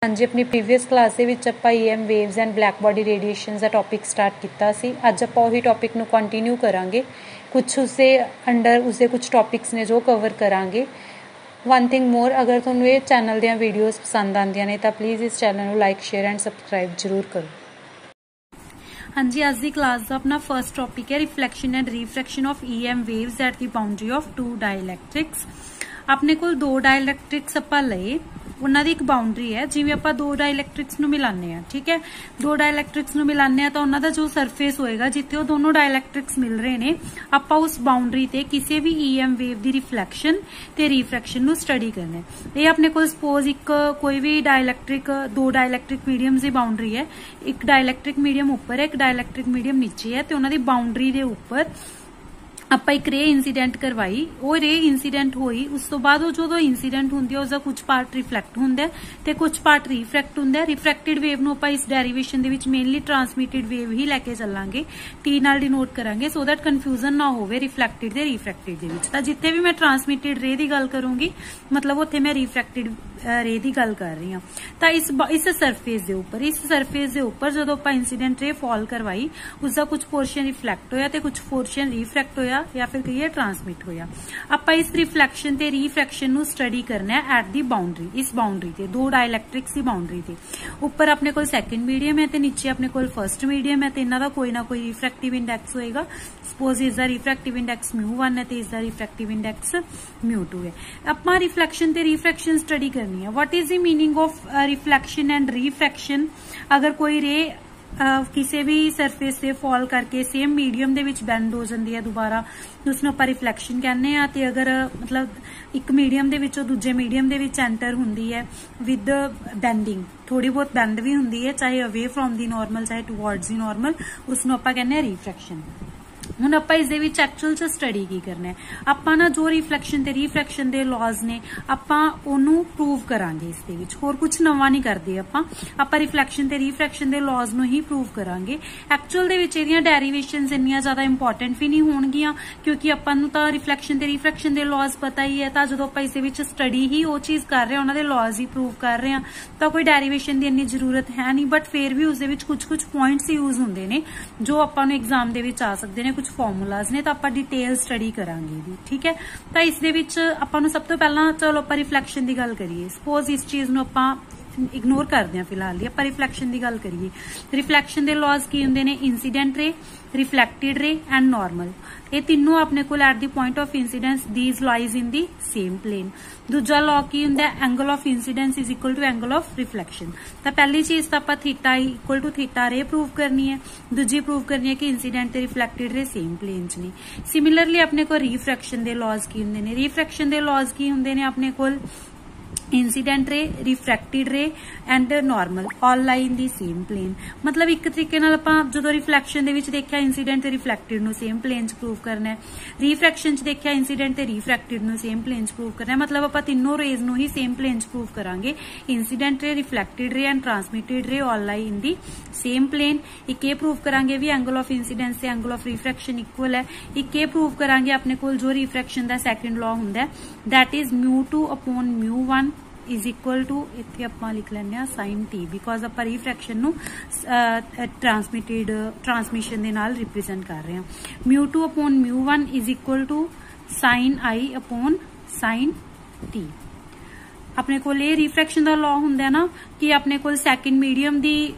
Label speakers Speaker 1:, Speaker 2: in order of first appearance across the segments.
Speaker 1: हाँ जी, अपनी previous class ਦੇ ਵਿੱਚ ਆਪਾਂ EM waves and black body radiations the topic start ਕੀਤਾ ਸੀ। ਅੱਜ ਆਪਾਂ ਉਹੀ ਟੌਪਿਕ ਨੂੰ ਕੰਟੀਨਿਊ ਕਰਾਂਗੇ। ਕੁਝ ਉਸੇ ਅੰਡਰ ਉਸੇ ਕੁਝ ਟੌਪਿਕਸ ਨੇ ਜੋ ਕਵਰ ਕਰਾਂਗੇ। ਵਨ ਥਿੰਗ ਮੋਰ, ਅਗਰ ਤੁਹਾਨੂੰ ਇਹ ਚੈਨਲ ਦੀਆਂ ਵੀਡੀਓਜ਼ ਪਸੰਦ ਆਉਂਦੀਆਂ ਨੇ ਤਾਂ ਪਲੀਜ਼ ਇਸ ਚੈਨਲ ਨੂੰ ਲਾਈਕ ਸ਼ੇਅਰ ਐਂਡ ਸਬਸਕ੍ਰਾਈਬ ਜ਼ਰੂਰ ਕਰੋ। हाँ जी, आज की क्लास का अपना फर्स्ट टॉपिक है reflection and refraction of EM waves at the boundary of two dielectrics. अपने को दो डाइलैक्ट्रिक्स आप लए, उन्होंने एक बाउंड्री है, जिवें आप दो डाइलैक्ट्रिक्स नूं मिलाने हैं, ठीक है। दो डाइलैक्ट्रिक्स नूं मिलाने तो उन्होंने जो सरफेस होएगा जिथे वो दोनों डाइलैक्ट्रिक्स मिल रहे ने, आपां उस बाउंड्री ते किसी भी EM वेव दी रिफ्लैक्शन ते रिफ्रैक्शन नूं स्टडी करना है। ये अपने को सपोज एक कोई भी डाइलैक्ट्रिक दो डाइलैक्ट्रिक मीडियम्स की बाउंड्री है, एक डाइलैक्ट्रिक मीडियम उपर है, एक डाइलैक्ट्रिक मीडियम नीचे है, तो उन्होंने बाउंड्री के उपर आप एक रे इंसीडेंट करवाई, वो रे इंसीडेंट हुई, उस तो बाद जो इंसीडेंट होंदी है उसका कुछ पार्ट रिफ्लैक्ट होंदा है ते कुछ पार्ट रिफ्रैक्ट होंदा है। रिफ्रैक्टेड वेव नूं आपां इस डेरिवेशन दे विच मेनली ट्रांसमिटेड वेव ही लैके चलांगे, टी नाल डिनोट करांगे सो दैट कन्फ्यूजन ना होवे रिफ्लैक्टेड ते रिफ्रैक्टेड दे विच। तां जिथे भी मैं ट्रांसमिटेड रे दी गल करूंगी मतलब उत्थे मैं रिफ्रैक्टेड रे दी गल कर रही हूं। तां इस सरफेस दे उपर जदों आपां इंसीडेंट रे फॉल करवाई, उसका कुछ पोर्शन रिफ्लैक्ट होया ते कुछ पोर्शन रिफ्रैक्ट होया या फिर कहिए ट्रांसमिट होया। आपां इस रिफ्लैक्शन ते रिफ्रैक्शन नूं स्टडी करना है एट दी बाउंड्री, इस बाउंड्री ते दो डाइलैक्ट्रिक्स की बाउंड्री ते उपर अपने कोल सैकेंड मीडियम है ते नीचे अपने कोल फर्स्ट मीडियम है, ते इन्हां दा कोई ना कोई रिफ्रैक्टिव इंडैक्स होएगा। सपोज इसका रिफ्रैक्टिव इंडैक्स μ1 है ते इसका रिफ्रैक्टिव इंडैक्स μ2 है। आपां रिफ्लैक्शन ते रिफ्रैक्शन स्टडी करनी है। What is the meaning of reflection and refraction? अगर कोई रे किसी भी सरफेस से फॉल करके सेम मीडियम दे विच बैंड हो जाती है दोबारा, उसनूं आपां रिफ्लैक्शन कहने आ। ते अगर मतलब एक मीडियम दे विचों दूजे मीडियम दे विच एंटर हुंदी है विद बैंडिंग, थोड़ी बहुत बैंड भी हुंदी है, चाहे अवे फ्रॉम दी नॉर्मल चाहे टुवर्ड्स दी नॉर्मल, उसनूं आपां कहने आ रिफ्रैक्शन। हुण आपां इस दे विच एक्चुअल च स्टडी की करना है, आपां ना जो रिफ्लैक्शन ते रिफ्रैक्शन दे लॉज ने आपां ओनू प्रूव करांगे। इस दे विच होर कुछ नवां नहीं करदे, आपां रिफ्लैक्शन ते रिफ्रैक्शन दे लॉज नू ही प्रूव करांगे। एक्चुअल दे विच इहदियां डेरिवेशनस इन्नियां ज्यादा इंपॉर्टेंट भी नहीं होणगियां, क्योंकि आपां नू तां रिफ्लैक्शन ते रिफ्रैक्शन दे लॉज पता ही है। तां जदों आपां इस दे विच स्टडी ही वो चीज कर रहे हैं, उन्हां दे लॉज ही प्रूव कर रहे हैं, तां कोई डेरिवेशन दी इन्नी जरूरत है नहीं। बट फिर भी उस दे विच कुछ कुछ पॉइंट्स यूज हुंदे ने जो आपां नू एग्जाम दे विच आ सकदे ने, कुछ फॉर्मूलाज ने, तो आप डिटेल स्टडी करांगे, ठीक है। तो इस दे विच आपां नू सब तो पहला चलो आपां रिफ्लैक्शन की गल करिए। सपोज इस चीज नू आपां इग्नोर करते हैं फिलहाल ही, आपां रिफ्लैक्शन की गल करिए। रिफ्लैक्शन के लॉज की हुंदे ने? Incident ray, reflected ray and normal. ये तीनों अपने को at the point of incidence these lies in the same plane. दूजा लॉ की हुंदा है? Angle of incidence is equal to angle of reflection. तो पहली चीज तो आपां theta equal to theta ray prove करनी है, दूजी प्रूव करनी है कि इंसीडेंट ते रिफ्लैक्टेड रे सेम प्लेन च ने। सिमिलरली अपने को रिफ्रैक्शन के लॉज की हुंदे ने? रिफ्रैक्शन के लॉज की हुंदे ने अपने को? Incident ray, refracted ray and normal all lie in the same plane. मतलब एक तरीके नाल आपां जदों रिफ्लैक्शन दे विच देखिया इंसीडेंट ते रिफ्लैक्टेड नूं सेम प्लेन च प्रूव करना है, रिफ्रैक्शन च देखिया इंसीडेंट ते रिफ्रैक्टेड नूं सेम प्लेन च प्रूव करना है। मतलब आपां तीनों रेज नूं ही सेम प्लेन च प्रूव करांगे। Incident ray, reflected ray and transmitted ray all lie in the same plane. एक ये प्रूव करांगे भी एंगल ऑफ इंसीडेंस से एंगल ऑफ रिफ्रैक्शन इक्वल है। एक ये प्रूव करांगे अपने कोल जो रिफ्रैक्शन दा सैकेंड लॉ हुंदा है, that is μ2 upon μ1 is equal to, इत्थे आपां लिख लैंदे आ साइन टी, बिकॉज आपां रिफ्रैक्शन नूं ट्रांसमिशन दे नाल रिप्रेजेंट कर रहे हैं। μ2 upon μ1 is equal to sine I upon sine T. अपने को रिफ्रैक्शन का लॉ हुंदा है ना कि अपने को सैकेंड मीडियम दी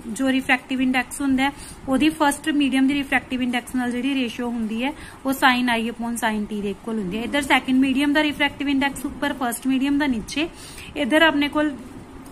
Speaker 1: जो रिफ्रैक्टिव इंडैक्स हुंदा है ओदी फर्स्ट मीडियम दी रिफ्रैक्टिव इंडैक्स नाल जिहड़ी रेशियो हुंदी है वो sign I upon sine T दे इक्वल हुंदी है। इधर सैकेंड मीडियम दा रिफ्रैक्टिव इंडैक्स उपर, फर्स्ट मीडियम दा नीचे। इधर अपने को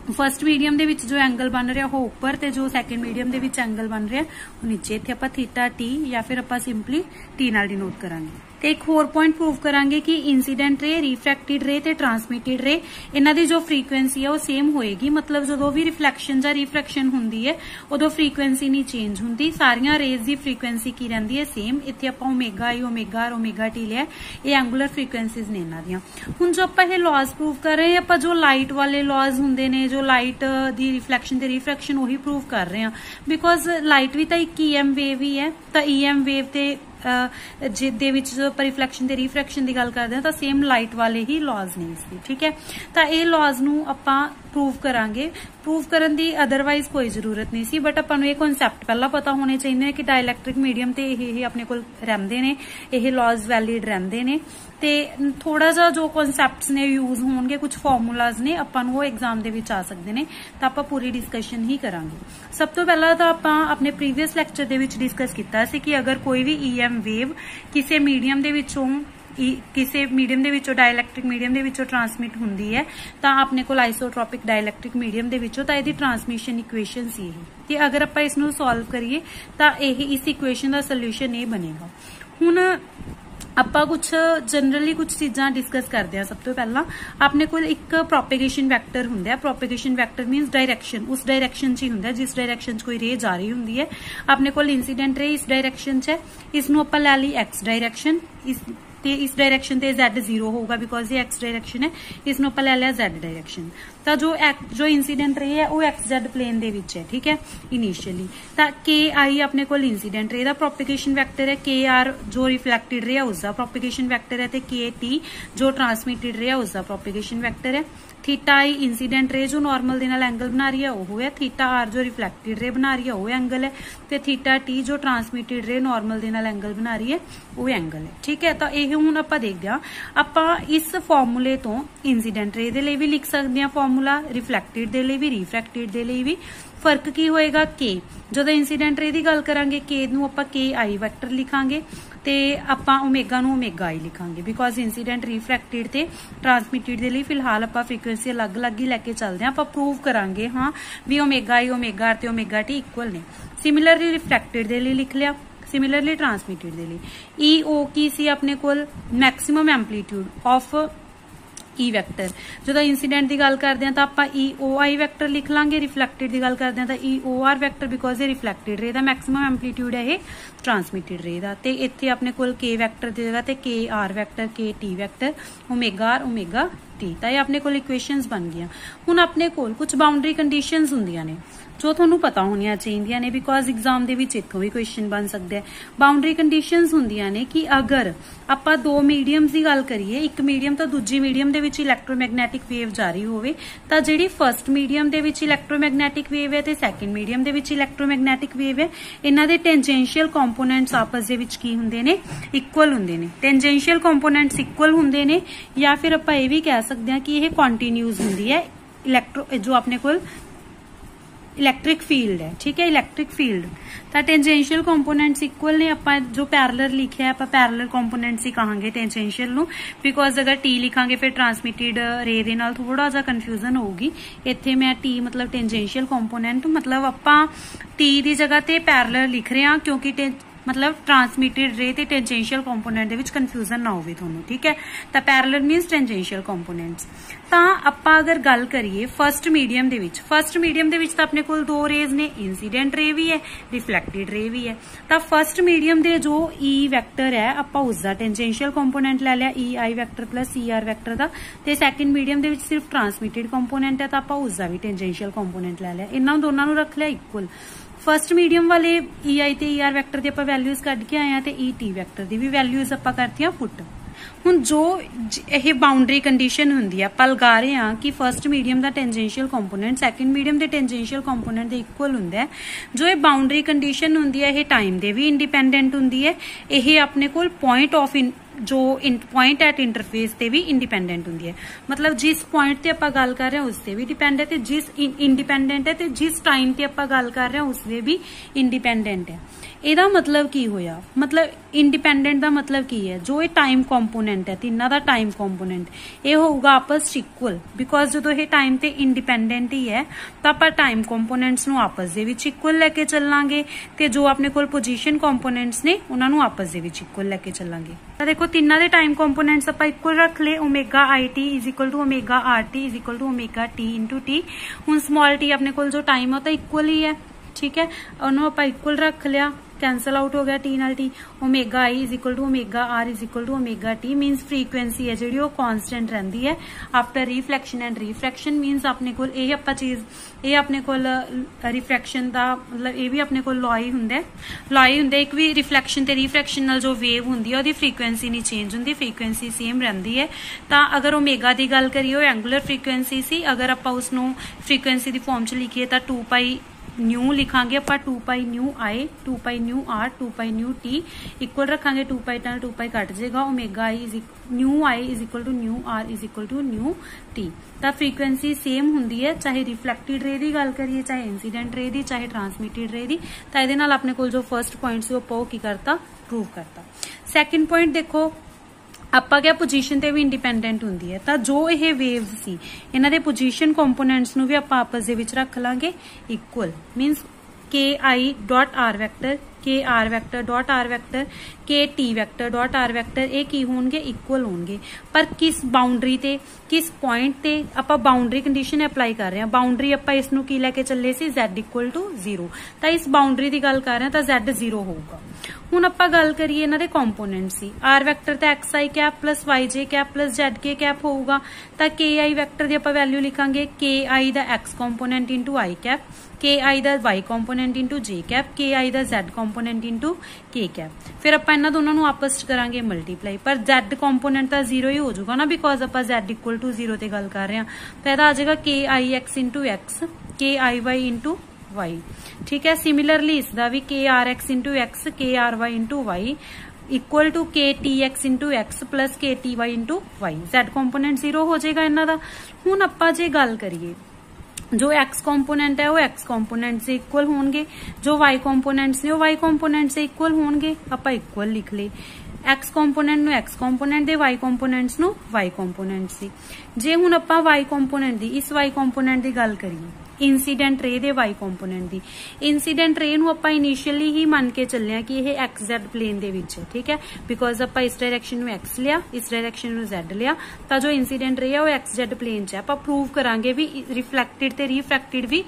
Speaker 1: फर्स्ट मीडियम दे विच जो एंगल बन रहा वो उपर ते जो सैकेंड मीडियम दे विच एंगल बन रहा वो नीचे। इत्थे आपां थीटा टी या फिर आपां सिंपली टी नाल डिनोट करांगे। ते एक होर पॉइंट प्रूव करांगे कि इंसीडेंट रे, रिफ्रैक्टेड रे ते ट्रांसमिटेड रे इन्हां दी जो फ्रीक्वेंसी है वो सेम होएगी। मतलब जो भी रिफ्लैक्शन या रिफ्रैक्शन हुंदी है उदों फ्रीक्वेंसी नहीं चेंज हुंदी, सारियां रेज दी फ्रीक्वेंसी की रहिंदी है सेम। इत्थे आपां omega I, omega R, omega T लिया, ये एंगुलर फ्रीक्वेंसीज ने इन्हां दियां। हुण जो आपां ये लॉज प्रूव कर रहे हैं, आपां जो लाइट वाले लॉज हुंदे ने, जो लाइट दी रिफ्लैक्शन ते रिफ्रैक्शन वही प्रूव कर रहे हैं, बिकॉज लाइट भी तां एक EM वेव ही है। तां EM वेव ते जिहदे विच रिफ्लैक्शन ते रिफ्रैक्शन की गल करते हैं तो सेम लाइट वाले ही लॉज ने इसके, ठीक है। तो ये लॉज नूं आपां प्रूव करांगे। प्रूव करन दी अदरवाइज कोई जरूरत नहीं सी, बट आपां नूं इह कॉन्सैप्ट पहला पता होने चाहिए कि डायलैक्ट्रिक मीडियम ते ये अपने कोल रहिंदे ने, ये लॉज वैलिड रहिंदे ने। ते थोड़ा जा जो कॉन्सैप्ट्स ने यूज होणगे, कुछ फॉर्मूलाज ने आपां नूं एग्जाम दे विच आ सकदे ने, तां आपां पूरी डिस्कशन ही करांगे। सब तो पहला तो आपां अपने प्रीवियस लैक्चर दे विच डिस्कस कीता सी कि अगर कोई भी ईएम वेव किसी मीडियम दे विचों किसी मीडियम दे विचों डायलैक्ट्रिक मीडियम दे विचों ट्रांसमिट हुंदी है तां अपने कोल आइसोट्रॉपिक डायलैक्ट्रिक मीडियम दे विचों तां इहदी ट्रांसमिशन इक्वेशन सी ते अगर आपां इस नूं सॉल्व करिए तां इस इक्वेशन दा सोल्यूशन ये बनेगा। हुण आपां कुछ जनरली कुछ चीज़ां डिस्कस करते हैं। सब तो पहला अपने कोल एक प्रोपेगेशन वैक्टर हुंदा है। प्रोपेगेशन वैक्टर मीनस डायरैक्शन, उस डायरैक्शन च ही हुंदा है जिस डायरैक्शन च कोई रे जा रही हुंदी है। अपने कोल इंसीडेंट रे इस डायरैक्शन च है, इसनूं आपां लै लई एक्स डायरैक्शन, इस डायरैक्शन ते Z 0 होगा बिकॉज ये एक्स डायरैक्शन है, इसनूं आपां लै लिया Z डायरैक्शन। तो जो इंसीडेंट रे है वो XZ प्लेन दे विच है, ठीक है इनिशियली। तो KI अपने कोल इंसीडेंट रे दा प्रोपेगेशन वैक्टर है, KR जो रिफ्लैक्टेड रे है उसका प्रोपेगेशन वैक्टर है, KT जो ट्रांसमिटेड रे है उसका प्रोपेगेशन वैक्टर है। थीटा आई इंसीडेंट रे जो नॉर्मल दे नाल एंगल बना रही है वो है, थीटा आर जो रिफ्लैक्टेड रे बना रही है वो एंगल है, ते थीटा टी जो ट्रांसमिटेड रे नॉर्मल दे नाल एंगल बना रही है वो एंगल है, ठीक है। तो यह हुण आपां देखदे हां, आपां इस फॉर्मूले तो इंसीडेंट रे दे लई भी लिख सकदे हां फॉर्मूला, रिफ्लैक्टेड दे लई भी, रिफ्रैक्टेड दे लई भी। फर्क की होएगा के, जदों इंसीडेंट रे दी गल करांगे के नूं आपां के आई वैक्टर लिखांगे ते आपां ओमेगा नूं ओमेगा आई लिखांगे बिकॉज इंसीडेंट रिफ्रैक्टेड ते ट्रांसमिटेड दे लई फिलहाल आपां फ्रीक्वेंसी अलग अलग ही लैके चलदे हां। आपां प्रूव करांगे हाँ भी ओमेगा आई ओमेगा आर ते ओमेगा टी इक्वल ने। सिमिलरली रिफ्रैक्टेड दे लई लिख लिया, सिमिलरली ट्रांसमिटेड दे लई ई ओ की सी अपने कोल maximum amplitude of E vector. जो इंसीडेंट की गल करते हैं तो आप EOI वैक्टर लिख लांगे, रिफ्लैक्टेड की गल करते हैं तो EOR वैक्टर बिकॉज ये रिफ्लैक्टेड रे दा मैक्सिमम एम्पलीट्यूड है, ये ट्रांसमिटेड रे दा। ते इत्थे अपने कोल K वैक्टर की जगह ते KR vector, KT vector, omega R omega T. तो ये अपने कोल इक्वेशंस बन गई। हुण अपने कोल कुछ बाउंड्री कंडीशंस हुंदियां ने जो तुहानूं पता होनियां चाहिए ने बिकॉज एग्जाम दे विच इत्थों भी क्वेश्चन बन सकता है। बाउंड्री कंडीशंस हुंदियां ने कि अगर आपां दो मीडियम्स की गल करिए, एक मीडियम तो दूजी मीडियम दे विच इलैक्ट्रोमैगनैटिक वेव जारी होवे तां जिहड़ी फर्स्ट मीडियम दे विच इलैक्ट्रोमैगनैटिक वेव है ते सैकेंड मीडियम दे विच इलैक्ट्रोमैगनैटिक वेव है, इन्हां दे टेंजेंशियल कंपोनेंट्स आपस दे विच की हुंदे ने, इक्वल हुंदे ने। टेंजेंशियल कंपोनेंट्स इक्वल हुंदे ने या फिर आपां इह वी कह सकदे हां कि यह कॉन्टीन्यूस हुंदी है इलैक्ट्रो जो अपने कोल इलैक्ट्रिक फील्ड है, ठीक है इलैक्ट्रिक फील्ड। तो टेंजेंशियल कंपोनेंट्स इक्वल ने, आपां जो पैरेलल लिखे है आपां पैरेलल कंपोनेंट्स ही कहांगे टेंजेंशियल नूं बिकॉज अगर टी लिखांगे फिर ट्रांसमिटेड रे दे नाल थोड़ा जा कन्फ्यूजन होगी। इत्थे मैं टी मतलब टेंजेंशियल कंपोनेंट मतलब आपां टी दी जगह ते पैरेलल लिख रहे हां क्योंकि मतलब ट्रांसमिटेड रे ते टेंजेंशियल कंपोनेंट दे विच कन्फ्यूजन ना होवे तुहानूं, ठीक है। तो पैरेलल मीनस टेंजेंशियल कंपोनेंट्स। तां आपां अगर गल करिए फर्स्ट मीडियम दे विच, फर्स्ट मीडियम दे विच तां अपने कोल दो रेज ने, इंसीडेंट रे भी है, रिफ्लैक्टेड रे भी है। तां फर्स्ट मीडियम दे जो ई वैक्टर है आपां उसदा टेंजेंशियल कंपोनेंट ले लिया E I vector plus E R vector दा, ते सैकेंड मीडियम दे विच सिर्फ ट्रांसमिटेड कंपोनेंट है तां आपां उसदा भी टेंजेंशियल कंपोनेंट ले लिया। इन्हां दोनों नूं रख लिया इक्वल। फर्स्ट मीडियम वाले ई आई ते ई आर वैक्टर दी आपां वैल्यूज कढ के आए हैं ते ई टी वैक्टर दी भी वैल्यूज आपां करतियां पुट। हुण जो यह बाउंड्री कंडीशन हुंदी है आपां लगा रहे हैं कि फर्स्ट मीडियम दा टेंजेंशियल कंपोनेंट सैकेंड मीडियम दे टेंजेंशियल कंपोनेंट दे इक्वल हुंदा है। जो ये बाउंड्री कंडीशन हुंदी है यह टाइम दे भी इंडिपेंडेंट हुंदी है, यह अपने कोल पॉइंट ऑफ जो पॉइंट एट इंटरफेस ते भी इंडिपेंडेंट हुंदी है। मतलब जिस पॉइंट ते आपां गल कर रहे हैं उससे भी डिपेंडेंट है, जिस इंडिपेंडेंट है ते जिस टाइम ते आपां गल कर रहे हैं उससे भी इंडिपेंडेंट है। ਇਹਦਾ मतलब की होया, मतलब इंडिपेंडेंट का मतलब की है जो ये टाइम कंपोनेंट है तिना का टाइम कंपोनेंट ये होगा आपस इक्वल बिकॉज जो ये टाइम ते इंडिपेंडेंट ही है तो आप टाइम कंपोनेंट्स नूं आपस दे विच इक्वल लैके चलांगे ते जो अपने कोल पोजीशन कंपोनेंट्स ने उन्हां नूं आपस दे विच इक्वल लैके चलांगे। तो देखो तिना दे टाइम कंपोनेंट्स आप इक्वल रख ले, omega I T is equal to omega R T is equal to omega T into T. हुण स्मॉल टी अपने कोल जो टाइम है तो इक्वल ही है, ठीक है उन्होंने आप इक्वल रख लिया कैंसल आउट हो गया टी नाल T, omega I is equal to omega R is equal to omega T, means frequency है जिहड़ी वो कांस्टेंट रहिंदी है after reflection and refraction. Means अपने कोल ये आपां चीज ये अपने कोल रिफ्रैक्शन दा मतलब ये भी अपने कोल लॉ ही हुंदा है एक भी रिफ्लैक्शन ते रिफ्रैक्शन नाल जो वेव हुंदी है ओदी फ्रीकुएंसी नहीं चेंज हुंदी, फ्रीकुएंसी सेम रहिंदी है। तां अगर ओमेगा दी गल करिए एंगुलर फ्रीकुएंसी सी, अगर आपां उसनूं फ्रीकुएंसी दी फॉर्म च लिखिए तां 2 पाई न्यू लिखांगे आप, 2 pi nu I, 2 pi nu R, 2 pi nu T equal रखांगे, 2 पाई टाल 2 पाई कट जाएगा, omega I is nu I is equal to nu R is equal to nu T. तो frequency same हुंदी है चाहे रिफ्लैक्टिड रे दी गल करिए, चाहे इंसीडेंट रे दी, चाहे ट्रांसमिटेड रे दी। तो इहदे नाल अपने कोल जो फर्स्ट पॉइंट सी वो की करता प्रूव करता। सैकेंड पॉइंट देखो ਆਪਾਂ क्या पोजीशन ते भी इंडिपेंडेंट हुंदी है, तो जो ये वेव्स सी इन्हां दे पोजीशन कंपोनेंट्स नूं भी आपां आपस दे विच रख लांगे इक्वल। मीनस के I dot R vector, K R vector dot R vector, K T vector dot R vector ये की होणगे इक्वल होणगे, पर किस बाउंड्री ते किस पॉइंट ते आपां बाउंड्री कंडीशन अप्लाई कर रहे हैं। बाउंड्री आपां इसनूं की लैके चले सी Z इक्वल टू 0, तो इस बाउंड्री की गल कर रहे हैं तो Z 0 होगा। हुण आपां गल करिए इन्हां दे कंपोनेंट सी, आर वैक्टर ते एक्स आई कैप प्लस वाई जे कैप प्लस जेड के कैप होगा, तो के आई वैक्टर दी आपां वैल्यू लिखांगे के आई दा एक्स कंपोनेंट इंटू आई कैप, के आई दा वाई कंपोनेंट इंटू जे कैप, के आई दा जेड कंपोनेंट इंटू के कैप। फिर आपां इन्हां दोनों नूं आपस च करांगे मल्टीप्लाई, पर जेड कंपोनेंट तो 0 ही हो जाऊगा ना, बिकॉज आपां जेड इक्वल टू 0 ते गल कर रहे हैं। तो इहदा आ जाएगा K I x into X, के आई वाई इंटू वाई। ठीक है, सिमिलरली इसका भी K R X into X, K R Y into Y equal to K T X into X plus K T Y into Y. Z component 0 हो जाएगा इन्हां दा। हुण आपां जे गल करिए जो एक्स कंपोनेंट है वो एक्स कंपोनेंट से इक्वल होंगे, जो वाई कंपोनेंट्स ने वो वाई कंपोनेंट से इक्वल होंगे, आपां इक्वल लिख ले। एक्स कंपोनेंट नु एक्स कंपोनेंट दे, वाई कंपोनेंट्स नु वाई कंपोनेंट से। जे हुण आपां वाई कंपोनेंट दी इस वाई कंपोनेंट दी गल करिए इंसीडेंट रे दे वाई कंपोनेंट दी, इंसीडेंट रे नूं आपां इनिशियली ही मन के चलिया कि यह एक्स जेड प्लेन दे विच है। ठीक है, बिकॉज आपां इस डायरेक्शन में एक्स लिया, इस डायरेक्शन में जेड लिया, तो जो इंसीडेंट रे है वो एक्स जेड प्लेन च है। आपां प्रूव करांगे भी रिफ्लैक्टिड ते रिफ्रैक्टिड भी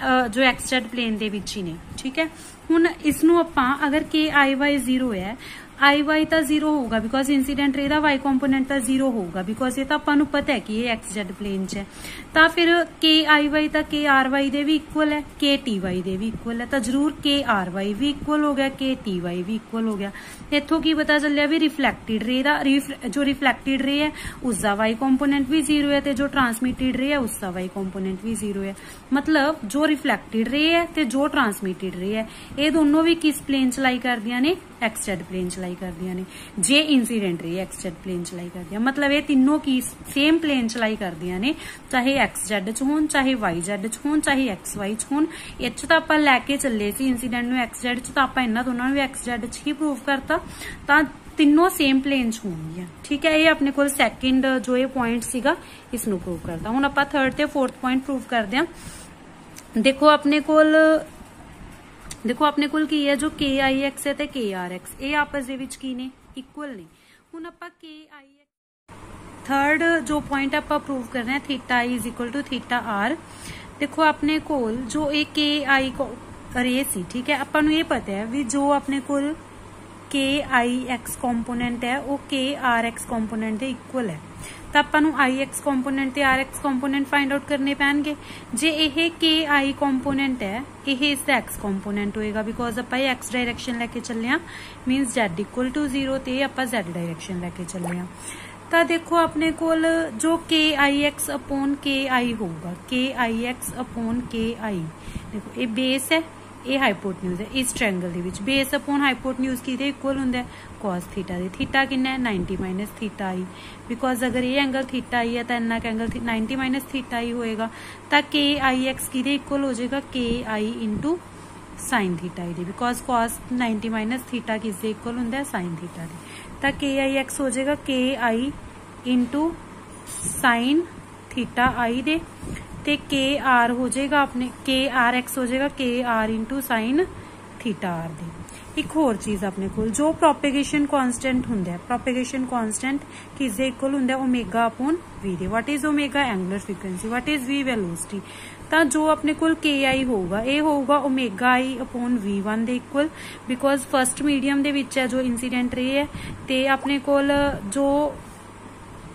Speaker 1: जो एक्स जेड प्लेन दे विच ही ने। ठीक है, हुण इसनूं आपां अगर के आई वाई 0 है, आई वाई तो 0 होगा बिकॉज इंसीडेंट रे दा वाई कंपोनेंट तो 0 होगा, बिकॉज ये तो आपां नूं पता है कि ये एक्स जेड प्लेन च है। तो फिर के आई वाई तो के आर वाई दे भी इक्वल है, के टी वाई दे भी इक्वल है, तो जरूर के आर वाई भी इक्वल हो गया, के टी वाई भी इक्वल हो गया। इत्थों की पता चलिया भी रिफ्लैक्टिड रे दा जो रिफ्लैक्टिड रे है उसका वाई कंपोनेंट भी 0 है, तो जो ट्रांसमिटेड रे है उसका वाई कंपोनेंट भी 0 है। मतलब जो रिफ्लैक्टिड रे है ते जो ट्रांसमिटेड रे है ये दोनों भी किस प्लेन च लाई करदियां ने, एक्स जेड प्लेन च लाई करदियां ने। जे इंसीडेंट रे एक्स जेड प्लेन च लाई करदियां, मतलब ये तीनों की सेम प्लेन च लाई करदियां ने, चाहे एक्स जेड च होन, चाहे वाई जेड च होन, चाहे एक्स वाई च होन। इच तो आपां लैके चले सी इंसीडेंट नूं एक्स जेड च, तो आपां इन्हां दोनों नूं भी एक्स जेड च ही प्रूव करता, तां तीनों सेम प्लेन च होणगियां। ठीक है, ये अपने कोल सैकेंड जो ये पॉइंट सीगा इसनूं प्रूव करता। हुण आपां थर्ड ते फोर्थ पॉइंट प्रूव करदे हां। देखो अपने कोल की है जो के आई एक्स है ते के आर एक्स ये आपस दे विच की ने इक्वल ने। हुण आपां के आई एक्स थर्ड जो पॉइंट आपां प्रूव कर रहे हैं theta I is equal to theta R. देखो अपने कोल जो एक के आई को रे सी, ठीक है, आपां नूं ये पता है भी जो अपने कोल के आई एक्स कंपोनेंट है वो के आर एक्स कंपोनेंट दे इक्वल है, तो आपां नूं आई एक्स कंपोनेंट ते R X component find out करने पैणगे। जे यह के आई कंपोनेंट है यह इसका एक्स कंपोनेंट होएगा, बिकॉज आपां एक्स डायरेक्शन लैके चले हां, मीनस जेड इक्वल टू 0 ते आपां जेड डायरेक्शन लैके चले हां। तो देखो अपने कोल जो के आई एक्स अपॉन के आई होगा, के आई एक्स अपॉन के आई, देखो ये बेस है, ये हाइपोटन्यूज है। इस ट्रायंगल दे विच बेस अपॉन हाइपोटन्यूज किहदे इक्वल हुंदा है, कॉस थीटा दे। थीटा कितना है 90 माइनस थीटा आई, बिकॉज अगर ये एंगल थीटा आई है तो इन्ना एंगल 90 माइनस थीटा आई होएगा, तो के आई एक्स किहदे इक्वल हो जाएगा, K I into sine theta I दे, बिकॉज कॉस 90 माइनस थीटा किसदे इक्वल हुंदा है, साइन थीटा दे। तो के आई एक्स हो जाएगा K I into sine theta I दे, ते के आर हो जाएगा अपने के आर एक्स हो जाएगा K R into sine theta R दे। एक होर चीज़ अपने कोल जो प्रोपेगेशन कॉन्स्टेंट हुंदा है, प्रोपेगेशन कॉन्स्टेंट किस दे इक्वल हुंदा है ओमेगा अपॉन वी दे। What is omega? Angular frequency. What is V? Velocity. तो जो अपने कोल के आई होगा ये होगा ओमेगा आई अपॉन V1 दे इक्वल, बिकॉज फर्स्ट मीडियम दे विच है जो इंसीडेंट रे है, ते अपने कोल जो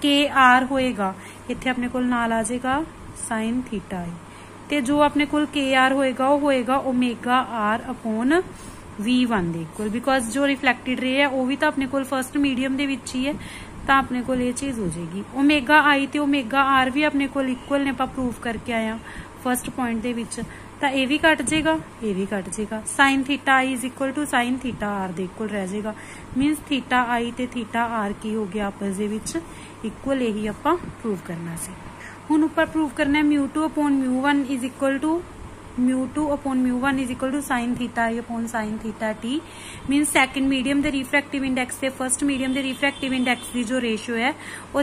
Speaker 1: के आर होएगा इत्थे अपने कोल नाल आ जाएगा साइन थीटा आई, ते जो अपने कोल के आर होएगा वो होएगा ओमेगा आर अपॉन V1 दे इक्वल, बिकॉज जो रिफ्लैक्टेड रे है वो भी तो अपने कोल फर्स्ट मीडियम दे विच ही है, तो अपने कोल ये चीज हो जाएगी। ओमेगा आई ते ओमेगा आर भी अपने कोल इक्वल ने, आपां प्रूव करके आए हैं फर्स्ट पॉइंट दे विच, तो ये भी कट जाएगा, ये भी कट जाएगा। Sine theta I is equal to sine theta R दे इक्वल रह जाएगा, मीनस थीटा आई ते थीटा आर की हो गया आपस दे विच इक्वल, यही आपां प्रूव करना सी। हुण उपर प्रूव करना है म्यू2 अपॉन म्यू1 इज इक्वल टू म्यू2 अपॉन म्यू1 is equal to sine theta I upon sine theta T, means second medium दे रिफ्रैक्टिव इंडेक्स से फर्स्ट मीडियम दे रिफ्रैक्टिव इंडेक्स की जो रेशियो है वो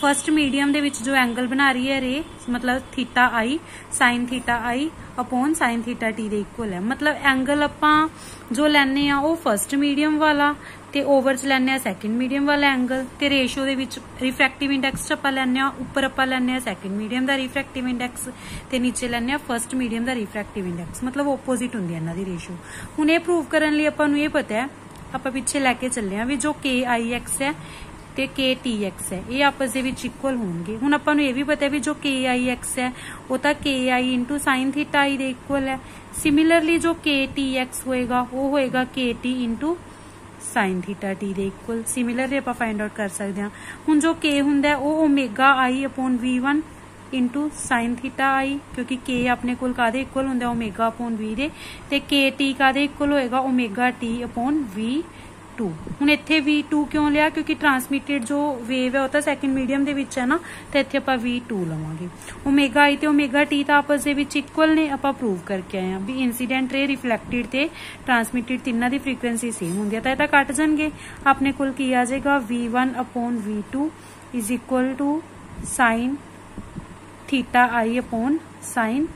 Speaker 1: फर्स्ट मीडियम दे विच जो एंगल बना रही है रे, मतलब theta I sign theta I upon sine theta T दे इक्वल है। मतलब एंगल आपां जो लैने आ वो फर्स्ट मीडियम वाला ते ओवर च लैने सैकेंड मीडियम वाला एंगल, ते रेशियो दे विच रिफ्रैक्टिव इंडेक्स च आपां लैने उपर आपां लैने सैकेंड मीडियम दा रिफ्रैक्टिव इंडेक्स ते नीचे लैने फर्स्ट मीडियम दा रिफ्रैक्टिव इंडेक्स, मतलब ओपोजिट हुंदी है इन्हां दी रेशियो। हुण ये प्रूव करन लई आपां नूं ये पता है, आपां पिछे लैके चले आ भी जो के आई एक्स है ते के टी एक्स है ये आपस दे विच इक्वल होणगे। हुण आपां नूं ये भी पता है भी जो के आई एक्स है वो तां K I into sine theta I दे इक्वल है। सिमिलरली जो के टी एक्स होएगा वो होएगा K T into sine theta T दे इक्वल। सिमिलरली आप फाइंड आउट कर सकते हैं। हुण जो के हुंदा है वो omega I upon V1 into sine theta I, क्योंकि के अपने कोल कादे इक्वल हुंदा ओमेगा अपॉन वी दे, ते के टी कादे इक्वल होएगा ओमेगा टी अपॉन V2। हुण इत्थे V2 क्यों लिया? क्योंकि ट्रांसमिटेड जो वेव है वो तो सैकेंड मीडियम दे विच है ना, तो इत्थे आपां V2 लवांगे। ओमेगा आई ते ओमेगा टी तां आपस दे विच इक्वल ने, आपां प्रूव करके आए हैं भी इंसीडेंट रे रिफ्लैक्टेड ते ट्रांसमिटेड तिन्नां दी फ्रीक्वेंसी सेम हुंदी है, तां इह कट जाणगे। अपने कोल की आ जाएगा V1 upon V2 is equal to sine theta I upon sine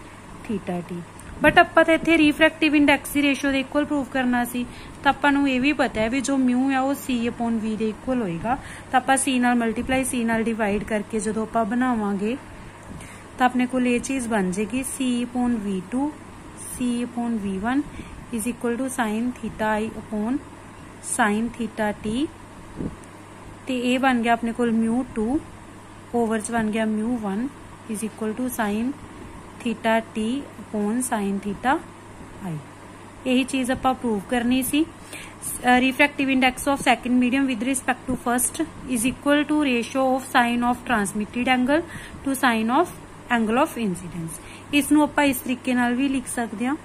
Speaker 1: theta T. But आपां तां इत्थे रिफ्रैक्टिव इंडेक्स की रेशियो दे इक्वल प्रूव करना सी, तो आपां नूं ये भी पता है भी जो म्यू है वो सी अपॉन वी दे इक्वल होएगा, तो आपां सी नाल मल्टीप्लाई सी नाल डिवाइड करके जो आपां बनावांगे तो अपने कोल ये चीज बन जाएगी C upon V2 C upon V1 is equal to sine theta I upon sine theta T, ते ये बन गया अपने कोल म्यू2 ओवर च बन गया म्यू1 is equal to sine theta T upon sine theta I. यही चीज आपां प्रूव करनी सी। Refractive index of second medium with respect to first is equal to ratio of sine of transmitted angle to sine of angle of incidence. इसनूं आपां इस तरीके नाल भी लिख सकते हैं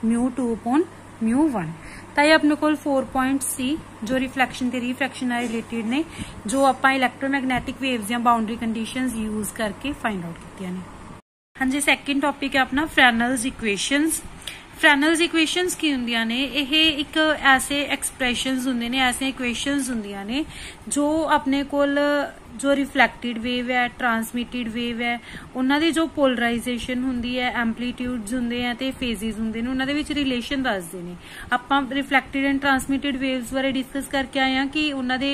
Speaker 1: म्यू2 अपॉन म्यू1। तो ये अपने कोल 4 पॉइंट सी जो रिफ्लैक्शन ते रिफ्रैक्शन नाल रिलेटेड ने, जो आपां इलैक्ट्रोमैग्नैटिक वेव्स या बाउंड्री कंडीशंस यूज करके फाइंड आउट कीतियां ने। हाँ जी, सैकेंड टॉपिक है अपना फ्रेनल्स इक्वेशंस। फ्रेनल्स इक्वेशंस की हुंदियां ने, यह एक ऐसे एक्सप्रैशंस हुंदे ने, ऐसे इक्वेशंस हुंदियां ने जो अपने कोल जो रिफ्लैक्टेड वेव है ट्रांसमिटेड वेव है उन्हां दी जो पोलराइजेशन हुंदी है, एंपलीट्यूड्स हुंदे हैं ते फेजेस हुंदे ने, उन्हां दे विच रिलेशन दसदे ने। आपां रिफ्लैक्टेड एंड ट्रांसमिटेड वेव्स बारे डिस्कस करके आए हैं कि उन्हां दे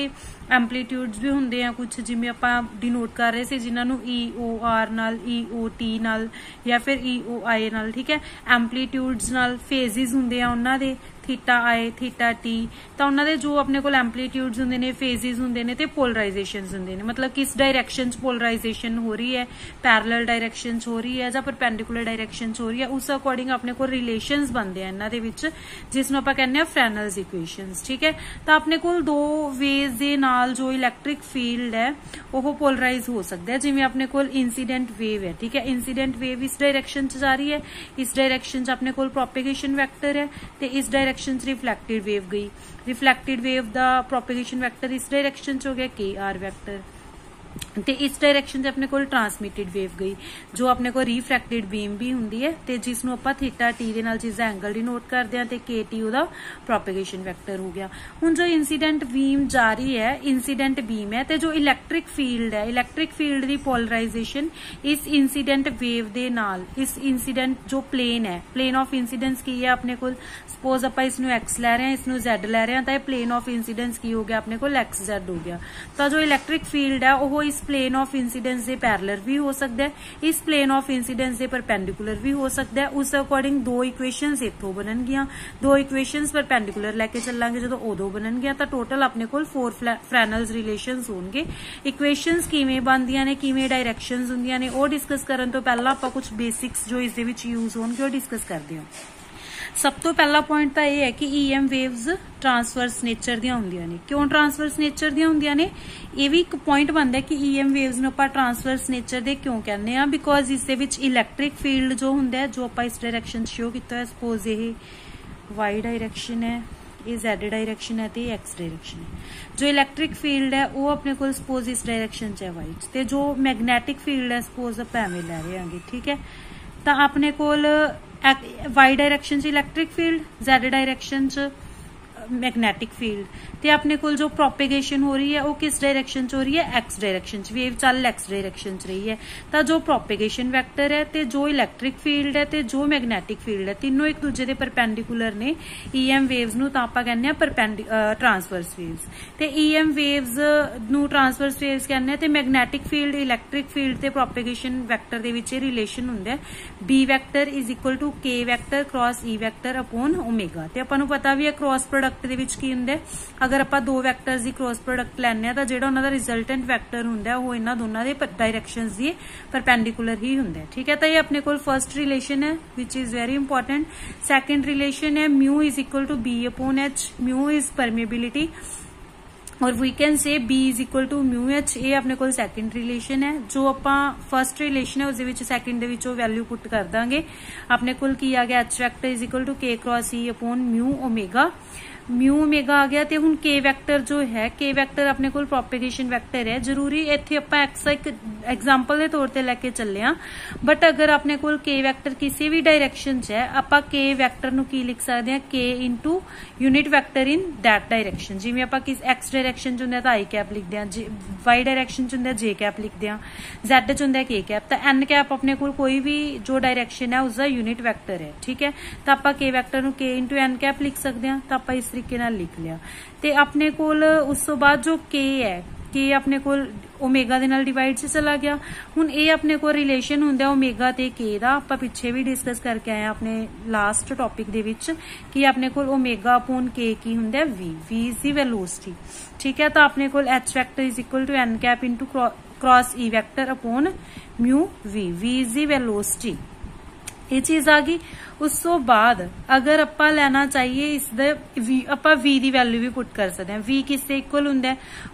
Speaker 1: एंपलीट्यूड्स भी हुंदे हैं कुछ, जिवें आपां डिनोट कर रहे थे जिन्हां नूं EOR नाल EOT नाल या फिर EOI नाल, ठीक है। एंपलीट्यूड्स नाल फेजेस हुंदे हैं उन्हां दे थीटा आई थीटा टी, तो उन्होंने जो अपने को एंपलीट्यूड्स होंगे ने फेजेस होंगे ने ते पोलराइजेशंस होंगे ने, मतलब किस डायरेक्शन पोलराइजेशन हो रही है, पैरेलल डायरेक्शन हो रही है या परपेंडिकुलर डायरेक्शन हो रही है, उस अकॉर्डिंग अपने को रिलेशंस बनते हैं इन्हां दे विच, जिसनूं आपां कहने फ्रेनल्स इक्वेशंस, ठीक है। तो अपने को दो वेज दे नाल जो इलैक्ट्रिक फील्ड है वो पोलराइज हो सकता है, जिवें अपने को इंसीडेंट वेव है, ठीक है। इंसीडेंट वेव इस डायरेक्शन च जा रही है, इस डायरेक्शन च अपने को प्रोपेगेशन वैक्टर है, ते इस डायरेक्शन रिफ्लैक्टेड वेव गई, रिफ्लैक्टेड वेव दा प्रोपेगेशन वैक्टर इस डायरेक्शन च हो गया KR वैक्टर। ਤੇ ਇਸ ਡਾਇਰੈਕਸ਼ਨ 'ਚ ਆਪਣੇ ਕੋਲ ਟਰਾਂਸਮਿਟਡ ਵੇਵ ਗਈ ਜੋ ਆਪਣੇ ਕੋਲ ਰਿਫਰੈਕਟਡ ਬੀਮ ਵੀ ਹੁੰਦੀ ਹੈ ਤੇ ਜਿਸ ਨੂੰ ਆਪਾਂ ਥੀਟਾ ਟੀ ਦੇ ਨਾਲ ਜਿਸ ਦਾ ਐਂਗਲ ਡਿਨੋਟ ਕਰਦੇ ਆ ਤੇ ਕੇ ਟੀ ਉਹਦਾ ਪ੍ਰੋਪੇਗੇਸ਼ਨ ਵੈਕਟਰ ਹੋ ਗਿਆ। ਹੁਣ ਜੋ ਇਨਸੀਡੈਂਟ ਬੀਮ ਜਾ ਰਹੀ ਹੈ ਇਨਸੀਡੈਂਟ ਬੀਮ ਹੈ ਤੇ ਜੋ ਇਲੈਕਟ੍ਰਿਕ ਫੀਲਡ ਹੈ ਇਲੈਕਟ੍ਰਿਕ ਫੀਲਡ ਦੀ ਪੋਲਰਾਈਜੇਸ਼ਨ ਇਸ ਇਨਸੀਡੈਂਟ ਵੇਵ ਦੇ ਨਾਲ ਇਸ ਇਨਸੀਡੈਂਟ ਜੋ ਪਲੇਨ ਹੈ ਪਲੇਨ ਆਫ ਇੰਸੀਡੈਂਸ ਕੀ ਹੈ ਆਪਣੇ ਕੋਲ ਸਪੋਜ਼ ਆਪਾਂ ਇਸ ਨੂੰ x ਲੈ ਰਹੇ ਹਾਂ ਇਸ ਨੂੰ z ਲੈ ਰਹੇ ਹਾਂ ਤਾਂ ਇਹ ਪਲੇਨ ਆਫ ਇੰਸੀਡੈਂਸ ਕੀ ਹੋ ਗਿਆ ਆਪਣੇ ਕੋਲ x z ਹੋ ਗਿਆ। ਤਾਂ ਜੋ ਇਲੈਕਟ੍ਰਿਕ ਫੀਲਡ ਹੈ ਉਹ ਇਸ प्लेन ऑफ इंसीडेंस के पैरेलल भी हो सकता है इस प्लेन ऑफ इंसीडेंस के परपेंडिकुलर भी हो सकता है। उस अकॉर्डिंग दो इक्वेशनस इत्थों बननगियां दो इक्वेशनस परपेंडिकुलर लैके चलांगे जो उदों बननगियां तां टोटल अपने कोल 4 फ्रेनल्स रिलेशनस होणगे। इक्वेशनस किवें बनदियां ने किवें डायरैक्शनस हुंदियां ने वो डिस्कस करन तो पहला आपां कुछ बेसिक्स जो इस दे विच यूज होणगे वो डिस्कस करदे हां। सब तो पहला पॉइंट तो यह है कि EM वेव्स ट्रांसवर्स नेचर दियां हुंदियां ने। क्यों ट्रांसवर्स नेचर दियां हुंदियां ने ये भी एक पॉइंट बनता है कि EM वेव्स नूं आपां ट्रांसवर्स नेचर दे क्यों कहने आ बिकॉज इस दे विच इलैक्ट्रिक फील्ड जो हुंदा है जो आपां इस डायरैक्शन शो कीता है सपोज ये y डायरैक्शन है ये z डायरैक्शन है तो x डायरैक्शन है। जो इलैक्ट्रिक फील्ड है वो अपने को सपोज इस डायरैक्शन च है y ते जो मैगनैटिक फील्ड है सपोज आप एवें लै रहे हैं ठीक है। तो अपने कोल y डायरैक्शन च इलैक्ट्रिक फील्ड z डायरैक्शन च मैगनैटिक फील्ड ते अपने कोल जो प्रोपेगेशन हो रही है वो किस डायरैक्शन च हो रही है x डायरैक्शन च वेव चल x डायरैक्शन च रही है। तो जो प्रोपेगेशन वैक्टर है ते जो इलैक्ट्रिक फील्ड है ते जो मैगनैटिक फील्ड है तीनों एक दूजे दे परपेंडिकुलर ने EM वेव्स नूं तां आपां कहने आ ट्रांसवर्स वेव्स ते EM वेव्स नूं ट्रांसवर्स वेव्स कहने आ ते मैगनैटिक फील्ड इलैक्ट्रिक फील्ड ते प्रोपेगेशन वैक्टर दे विच रिलेशन हुंदा है B vector is equal to K vector cross E vector upon omega ते आपां नूं पता भी है क्रॉस प्रोडक्ट दे विच की हुंदा है अगर आप दो वैक्टर्स की क्रॉस प्रोडक्ट लैने तो जो उन्होंने रिजल्टेंट वैक्टर होंगे वो इन्हों दोनों के डायरैक्शनस की परपेंडिकुलर ही होंगे ठीक है। तो ये अपने को फर्स्ट रिलेशन है which is very important. Second relation है mu is equal to B upon H mu is permeability और we can say B is equal to mu H ये अपने को सैकेंड रिलेशन है। जो आप फर्स्ट रिलेशन है उस सैकेंड वैल्यू पुट कर देंगे अपने को आ गया H vector is equal to K cross E upon mu omega mu omega आ गया तो हुण K वैक्टर जो है K वैक्टर अपने को प्रोपेगेशन वैक्टर है जरूरी इत्थे आपां एक्स एक एग्जाम्पल के तौर पर लैके चले हाँ बट अगर अपने को K वैक्टर किसी भी डायरैक्शन च है आपां K वैक्टर नूं की लिख सकते हैं K into unit vector in that direction जिवें आपां किस एक्स डायरैक्शन च हुंदा तां I कैप लिखते हैं वाई डायरैक्शन च हुंदा J कैप लिखते हैं Z च हुंदा K कैप तो N कैप अपने को कोई भी जो डायरैक्शन है उसका यूनिट वैक्टर है ठीक है। तो आपां K वैक्टर नूं K इंटू N कैप लिख सकते हैं तो आपां इस तरीके नाल लिख लिया ते अपने कोल उस तो बाद जो K है K अपने कोल ओमेगा दे नाल डिवाइड से चला गया। हुण ये अपने को रिलेशन हुंदा ओमेगा ते K दा आपां पिछे भी डिस्कस करके आए अपने लास्ट टॉपिक दे विच कि अपने कोल ओमेगा अपॉन K की हुंदा V इज दी वेलोसिटी ठीक है। तो अपने कोल H vector is equal to N cap into cross E vector upon mu V is the velocity ये चीज आ गई। उस तो बाद अगर आप लेना चाहिए इस आप V की वैल्यू भी पुट कर सकते हैं V किससे इक्वल होंगे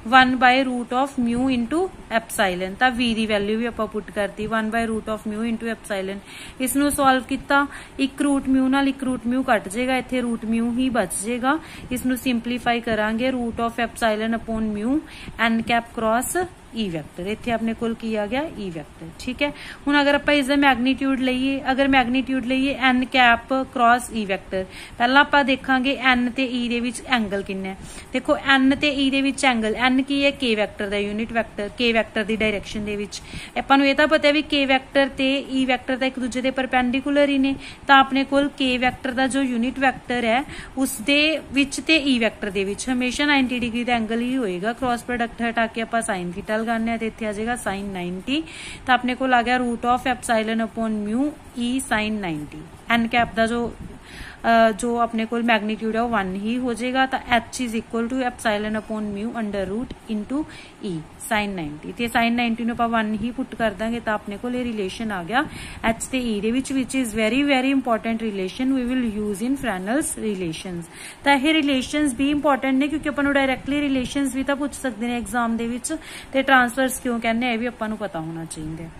Speaker 1: 1/रूट म्यू इंटू एप्साइलन तो V की वैल्यू भी आप पुट करती 1/रूट म्यू इंटू एप्साइलन। इसनों सॉल्व किया एक रूट म्यू नाल एक रूट म्यू कट जाएगा इत्थे रूट म्यू ही बच जाएगा। इसनों सिंपलीफाई करांगे root of epsilon upon mu N cap cross E vector इत्थे अपने कोल की आ गया E वैक्टर ठीक है। हुण अगर आप इसका मैग्नीट्यूड लईए अगर मैग्नीट्यूड लईए N cap cross E vector पहला आप देखांगे N ते E दे विच एंगल किन्ना है देखो N ते E दे विच एंगल N की है K वैक्टर दा यूनिट वैक्टर K वैक्टर दी डायरैक्शन दे विच आपां नूं इह तां पता है भी K वैक्टर ते E वैक्टर दा एक दूजे दे परपेंडिकुलर ही ने तां अपने कोल K वैक्टर दा जो यूनिट वैक्टर है उस दे विच ते E वैक्टर दे विच हमेशा 90 डिग्री दा एंगल ही होएगा। क्रॉस प्रोडक्ट हटा के आपां साइन थीटा लगाने तो इत्थे आ जाएगा साइन 90 तो अपने को आ गया root of epsilon upon mu E sine 90 N cap दा जो अपने को मैग्नीट्यूड है वो 1 ही हो जाएगा। तो H is equal to epsilon upon mu under root into E sine 90 तो साइन 90 नूं 1 ही पुट कर देंगे तो अपने को रिलेशन आ गया H ते E दे विच which is very very important relation we will use in Fresnel's relations. तो यह रिलेशंस भी इंपॉर्टेंट ने क्योंकि अपन डायरैक्टली रिलेशंस भी तो पूछ सकते हैं एग्जाम दे विच ते ट्रांसफर्स क्यों कहने ये भी अपन पता होना चाहिए।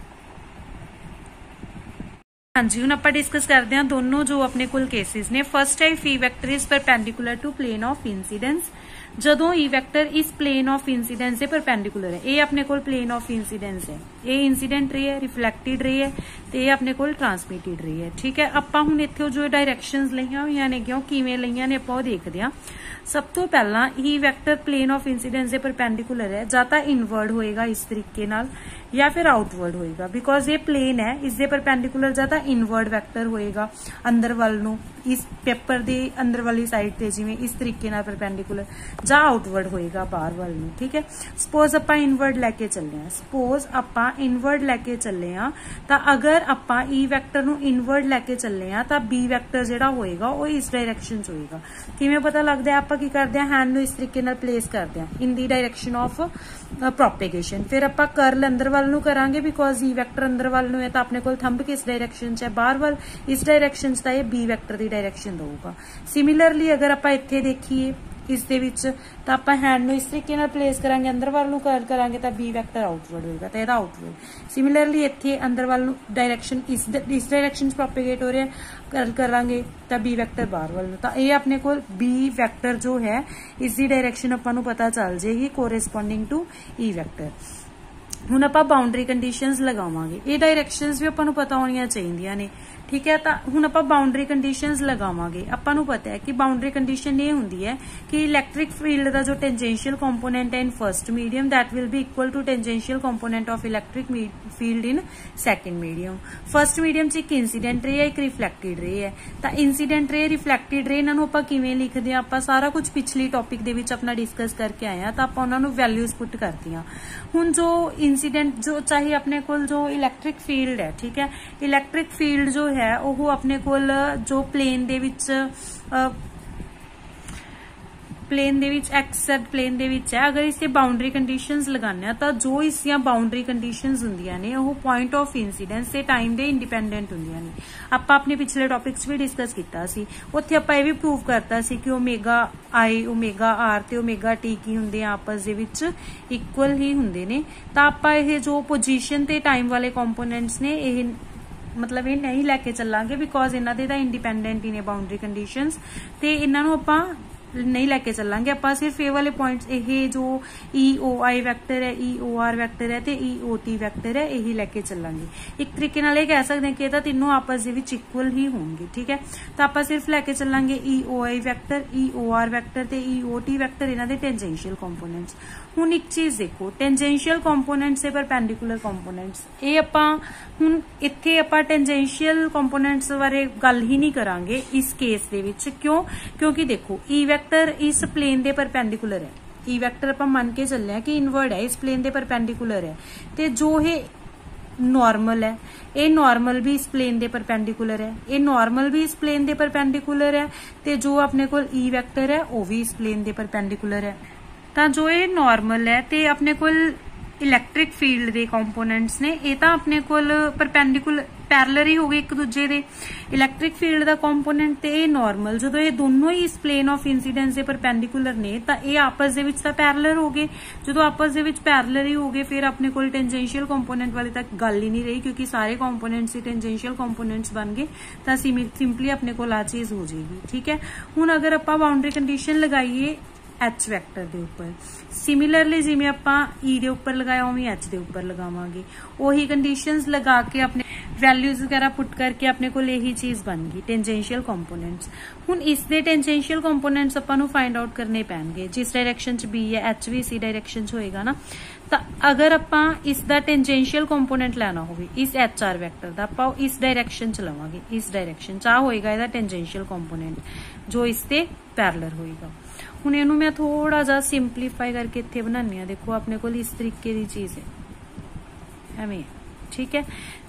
Speaker 1: हाँ जी हुण आपां डिस्कस करते हैं दोनों जो अपने कोल केसेस ने। फर्स्ट है फी vector is perpendicular to plane of incidence ਜਦੋਂ ई ਵੈਕਟਰ ਇਸ ਪਲੇਨ ਆਫ ਇਨਸੀਡੈਂਸ ਦੇ ਪਰਪੈਂਡੀਕੂਲਰ ਹੈ। ਇਹ ਆਪਣੇ ਕੋਲ ਪਲੇਨ ਆਫ ਇਨਸੀਡੈਂਸ ਹੈ, ਇਹ ਇਨਸੀਡੈਂਟ ਰੇ ਹੈ, ਰਿਫਲੈਕਟਿਡ ਰੇ ਹੈ ਤੇ ਇਹ ਆਪਣੇ ਕੋਲ ਟਰਾਂਸਮਿਟਿਡ ਰੇ ਹੈ। ਠੀਕ ਹੈ, ਆਪਾਂ ਹੁਣ ਇੱਥੇ ਜੋ ਡਾਇਰੈਕਸ਼ਨਸ ਲਈਆਂ ਹੋਈਆਂ ਨੇ ਉਹ ਕਿਵੇਂ ਲਈਆਂ ਨੇ ਆਪਾਂ ਉਹ ਦੇਖਦੇ ਹਾਂ। ਸਭ ਤੋਂ ਪਹਿਲਾਂ ई ਵੈਕਟਰ ਪਲੇਨ ਆਫ ਇਨਸੀਡੈਂਸ ਦੇ ਪਰਪੈਂਡੀਕੂਲਰ ਹੈ, ਜਾਂ ਤਾਂ ਇਨਵਰਡ ਹੋਏਗਾ ਇਸ ਤਰੀਕੇ ਨਾਲ ਜਾਂ ਫਿਰ ਆਊਟਵਰਡ ਹੋਏਗਾ। ਬਿਕੋਜ਼ ਇਹ ਪਲੇਨ ਹੈ, ਇਸ ਦੇ ਪਰਪੈਂਡੀਕੂਲਰ ਜਾਂ ਤਾਂ ਇਨਵਰਡ ਵੈਕਟਰ ਹੋਏਗਾ ਅੰਦਰ ਵੱਲ ਨੂੰ, ਇਸ ਪੇਪਰ ਦੇ ਅੰਦਰ ਵਾਲੀ ਸਾਈਡ ਤੇ ਜਿਵੇਂ ਇਸ ਤਰੀਕੇ ਨਾਲ ਪਰਪੈਂਡੀਕੂਲਰ, ਜਾਂ ਆਊਟਵਰਡ ਹੋਏਗਾ ਬਾਹਰ ਵੱਲ ਨੂੰ। ਠੀਕ ਹੈ, ਸਪੋਜ਼ ਆਪਾਂ ਇਨਵਰਡ ਲੈ ਕੇ ਚੱਲੇ ਹਾਂ, ਸਪੋਜ਼ ਆਪਾਂ ਇਨਵਰਡ ਲੈ ਕੇ ਚੱਲੇ ਹਾਂ ਤਾਂ ਅਗਰ ਆਪਾਂ ई ਵੈਕਟਰ ਨੂੰ ਇਨਵਰਡ ਲੈ ਕੇ ਚੱਲੇ ਹਾਂ ਤਾਂ B ਵੈਕਟਰ ਜਿਹੜਾ ਹੋਏਗਾ ਉਹ ਇਸ ਡਾਇਰੈਕਸ਼ਨ 'ਚ ਹੋਏਗਾ। ਕਿਵੇਂ ਪਤਾ ਲੱਗਦਾ ਹੈ? ਆਪਾਂ ਕੀ ਕਰਦੇ ਹਾਂ, ਹੈਂਡ ਨੂੰ ਇਸ ਤਰੀਕੇ ਨਾਲ ਪਲੇਸ ਕਰਦੇ ਹਾਂ ਇਨ ਦੀ ਡਾਇਰੈਕਸ਼ਨ ਆਫ ਪ੍ਰੋਪੇਗੇਸ਼ਨ। ਫਿਰ ਆਪਾਂ ਕਰਲ ਅੰਦਰ ਵੱਲ ਨੂੰ ਕਰਾਂਗੇ, ਬਿਕੋਜ਼ ई ਵੈਕਟਰ ਅੰਦਰ ਵੱਲ ਨੂੰ ਹੈ ਤਾਂ ਆਪਣੇ ਕੋਲ ਥੰਬ ਕਿਸ ਡਾਇਰੈਕਸ਼ਨ 'ਚ ਹੈ, ਬਾਹਰ ਵੱਲ, ਇਸ ਡਾਇਰੈਕਸ਼ਨ 'ਚ ਤਾਂ ਇਹ B ਵੈਕਟਰ ਦੀ ਡਾਇਰੈਕਸ਼ਨ ਦਊਗਾ। ਸਿਮਿਲਰਲੀ ਅਗਰ ਆਪਾਂ ਇੱਥੇ ਦੇਖੀਏ ਇਸ ਦੇ ਵਿੱਚ ਤਾਂ ਆਪਾਂ ਹੈਂਡ ਨੂੰ ਇਸ ਤਰੀਕੇ ਨਾਲ ਪਲੇਸ ਕਰਾਂਗੇ, ਅੰਦਰ ਵੱਲ ਨੂੰ ਕਰਲ ਕਰਾਂਗੇ ਤਾਂ B ਵੈਕਟਰ ਆਊਟਵਰਡ ਹੋਏਗਾ ਤਾਂ ਇਹਦਾ ਆਊਟਵਰਡ। ਸਿਮਿਲਰਲੀ ਇੱਥੇ ਅੰਦਰ ਵੱਲ ਨੂੰ ਡਾਇਰੈਕਸ਼ਨ ਇਸ ਡਾਇਰੈਕਸ਼ਨ 'ਚ ਪ੍ਰੋਪੇਗੇਟ ਹੋ ਰਿਹਾ, ਕਰਲ ਕਰਾਂਗੇ ਤਾਂ B ਵੈਕਟਰ ਬਾਹਰ ਵੱਲ ਨੂੰ, ਤਾਂ ਇਹ ਆਪਣੇ ਕੋਲ B ਵੈਕਟਰ ਜੋ ਹੈ ਇਸ ਦੀ ਡਾਇਰੈਕਸ਼ਨ ਆਪਾਂ ਨੂੰ ਪਤਾ ਚੱਲ ਜਾਏਗੀ ਕੋਰਸਪੋਂਡਿੰਗ ਟੂ E ਵੈਕਟਰ। ਹੁਣ ਆਪਾਂ ਬਾਉਂਡਰੀ ਕੰਡੀਸ਼ਨਸ ਲਗਾਵਾਂਗੇ, ਇਹ ਡਾਇਰੈਕਸ਼ਨਸ ਵੀ ਆਪਾਂ ਨੂੰ ਪਤਾ ਹੋਣੀਆਂ ਚਾਹੀਦੀਆਂ ਨੇ। ठीक है, तो हुण आपां बाउंड्री कंडीशनस लगावांगे। आपां नूं पता है कि बाउंड्री कंडीशन ये हुंदी है कि इलैक्ट्रिक फील्ड का जो टेंजेंशियल कंपोनेंट है in first medium that will be equal to tangential component of electric field in second medium. First medium च एक इंसीडेंट रे है, एक रिफ्लैक्टिड रे है। तो इंसीडेंट रे, रिफ्लैक्टिड रे इन्हां नूं आपां किवें लिखदे आं? आपां सारा कुछ पिछली टॉपिक दे विच अपना डिस्कस करके आए हैं, तो आपां उन्हां नूं वैल्यूज पुट करदी हां। हुण जो इंसीडेंट जो चाहे अपने कोल जो इलैक्ट्रिक फील्ड है, ठीक है, इलैक्ट्रिक फील्ड जो है वो अपने कोल जो प्लेन दे विच एक्स प्लेन दे विच है, अगर इससे बाउंड्री कंडीशनस लगाने तो जो इसदियां बाउंड्री कंडीशनस हुंदियां ने वो पॉइंट ऑफ इंसीडेंस से टाइम दे इंडिपेंडेंट हुंदियां ने। आपां अपने पिछले टॉपिक्स भी डिस्कस कीता सी, उत्थे आपां ये भी प्रूव करता सी कि ओमेगा आई, ओमेगा आर ते ओमेगा टी की हुंदे आपस दे विच इक्वल ही हुंदे ने। तां आपां ये जो पोजीशन ते टाइम वाले कंपोनेंट्स ने ये मतलब ये नहीं लैके चलांगे, बिकॉज इन्हां दे तां इंडिपेंडेंट ही ने बाउंड्री कंडीशनस, ते इन्हां नूं आपां नहीं लैके चलांगे। आपां सिर्फ ये वाले पॉइंट्स, ये जो EOI वैक्टर है, EOR वैक्टर है ते EOT वैक्टर है, यही लैके चलांगे। एक तरीके नाल ये कह सकते हैं कि ये तीनों आपस दे विच इक्वल ही होंगे, ठीक है। तो आपां सिर्फ लैके चलांगे EOI वैक्टर, EOR वैक्टर ते EOT वैक्टर, इन्हां दे टेंजेंशियल कंपोनेंट्स। हुण एक चीज देखो, टेंजेंशियल कंपोनेंट्स से परपेंडिकुलर कंपोनेंट्स, ये आपां हुण इत्थे आपां टेंजेंशियल कंपोनेंट्स बारे गल ही नहीं करांगे इस केस दे विच। क्यों? क्योंकि देखो E वैक्टर इस प्लेन दे परपेंडिकुलर है, E वैक्टर आपां मान के चले कि इनवर्ड है, इस प्लेन दे परपेंडिकुलर है, ते जो है नॉर्मल है, ये नॉर्मल भी इस प्लेन दे परपेंडिकुलर है, ये नॉर्मल भी इस प्लेन दे परपेंडिकुलर है, ते जो अपने कोल E वैक्टर है वो भी इस प्लेन दे परपेंडिकुलर है। तो जो ये नॉर्मल है ते अपने कोल इलैक्ट्रिक फील्ड दे कंपोनेंट्स ने, ये तो अपने कोल परपेंडिकुलर पैरेलल ही हो गए एक दूजे दे। इलैक्ट्रिक फील्ड दा कंपोनेंट ते ये नॉर्मल, जो ये दोनों ही इस प्लेन ऑफ इंसीडेंस दे परपेंडिकुलर ने, तो ये आपस दे विच तां पैरेलल हो गए। जो आपस दे विच पैरेलल ही हो गए, फिर अपने कोल टेंजेंशियल कंपोनेंट वाली तक गल ही नहीं रही, क्योंकि सारे कंपोनेंट्स ही टेंजेंशियल कंपोनेंट्स बन गए, तो सिंपली अपने कोल आ चीज हो जाएगी, ठीक है। हुण अगर आपां बाउंड्री कंडीशन लगाइए H वैक्टर दे उपर, सिमिलरली जिवें आपां E दे उपर लगाया उवें H दे उपर लगावांगे, ओही कंडीशनस लगा के अपने वैल्यूज वगैरह पुट करके अपने को यही चीज बन गई टेंजेंशियल कंपोनेंट्स। हुण इस दे टेंजेंशियल कंपोनेंट्स आपां नूं फाइंड आउट करने पैणगे, जिस डायरेक्शन च B है H भी इसी डायरेक्शन च होएगा ना। तो अगर आपां इस दा टेंजेंशियल कंपोनेंट लेना होवे इस HR वैक्टर दा, आपां इस डायरेक्शन च लवांगे, इस डायरेक्शन च आ होएगा इहदा टेंजेंशियल कंपोनेंट जो इस ते पैरेलल होएगा। हुण इहनूं मैं थोड़ा जा सिंपलीफाई करके इत्थे बनानी आ, देखो अपने कोल इस तरीके की चीज है एवें, ठीक है।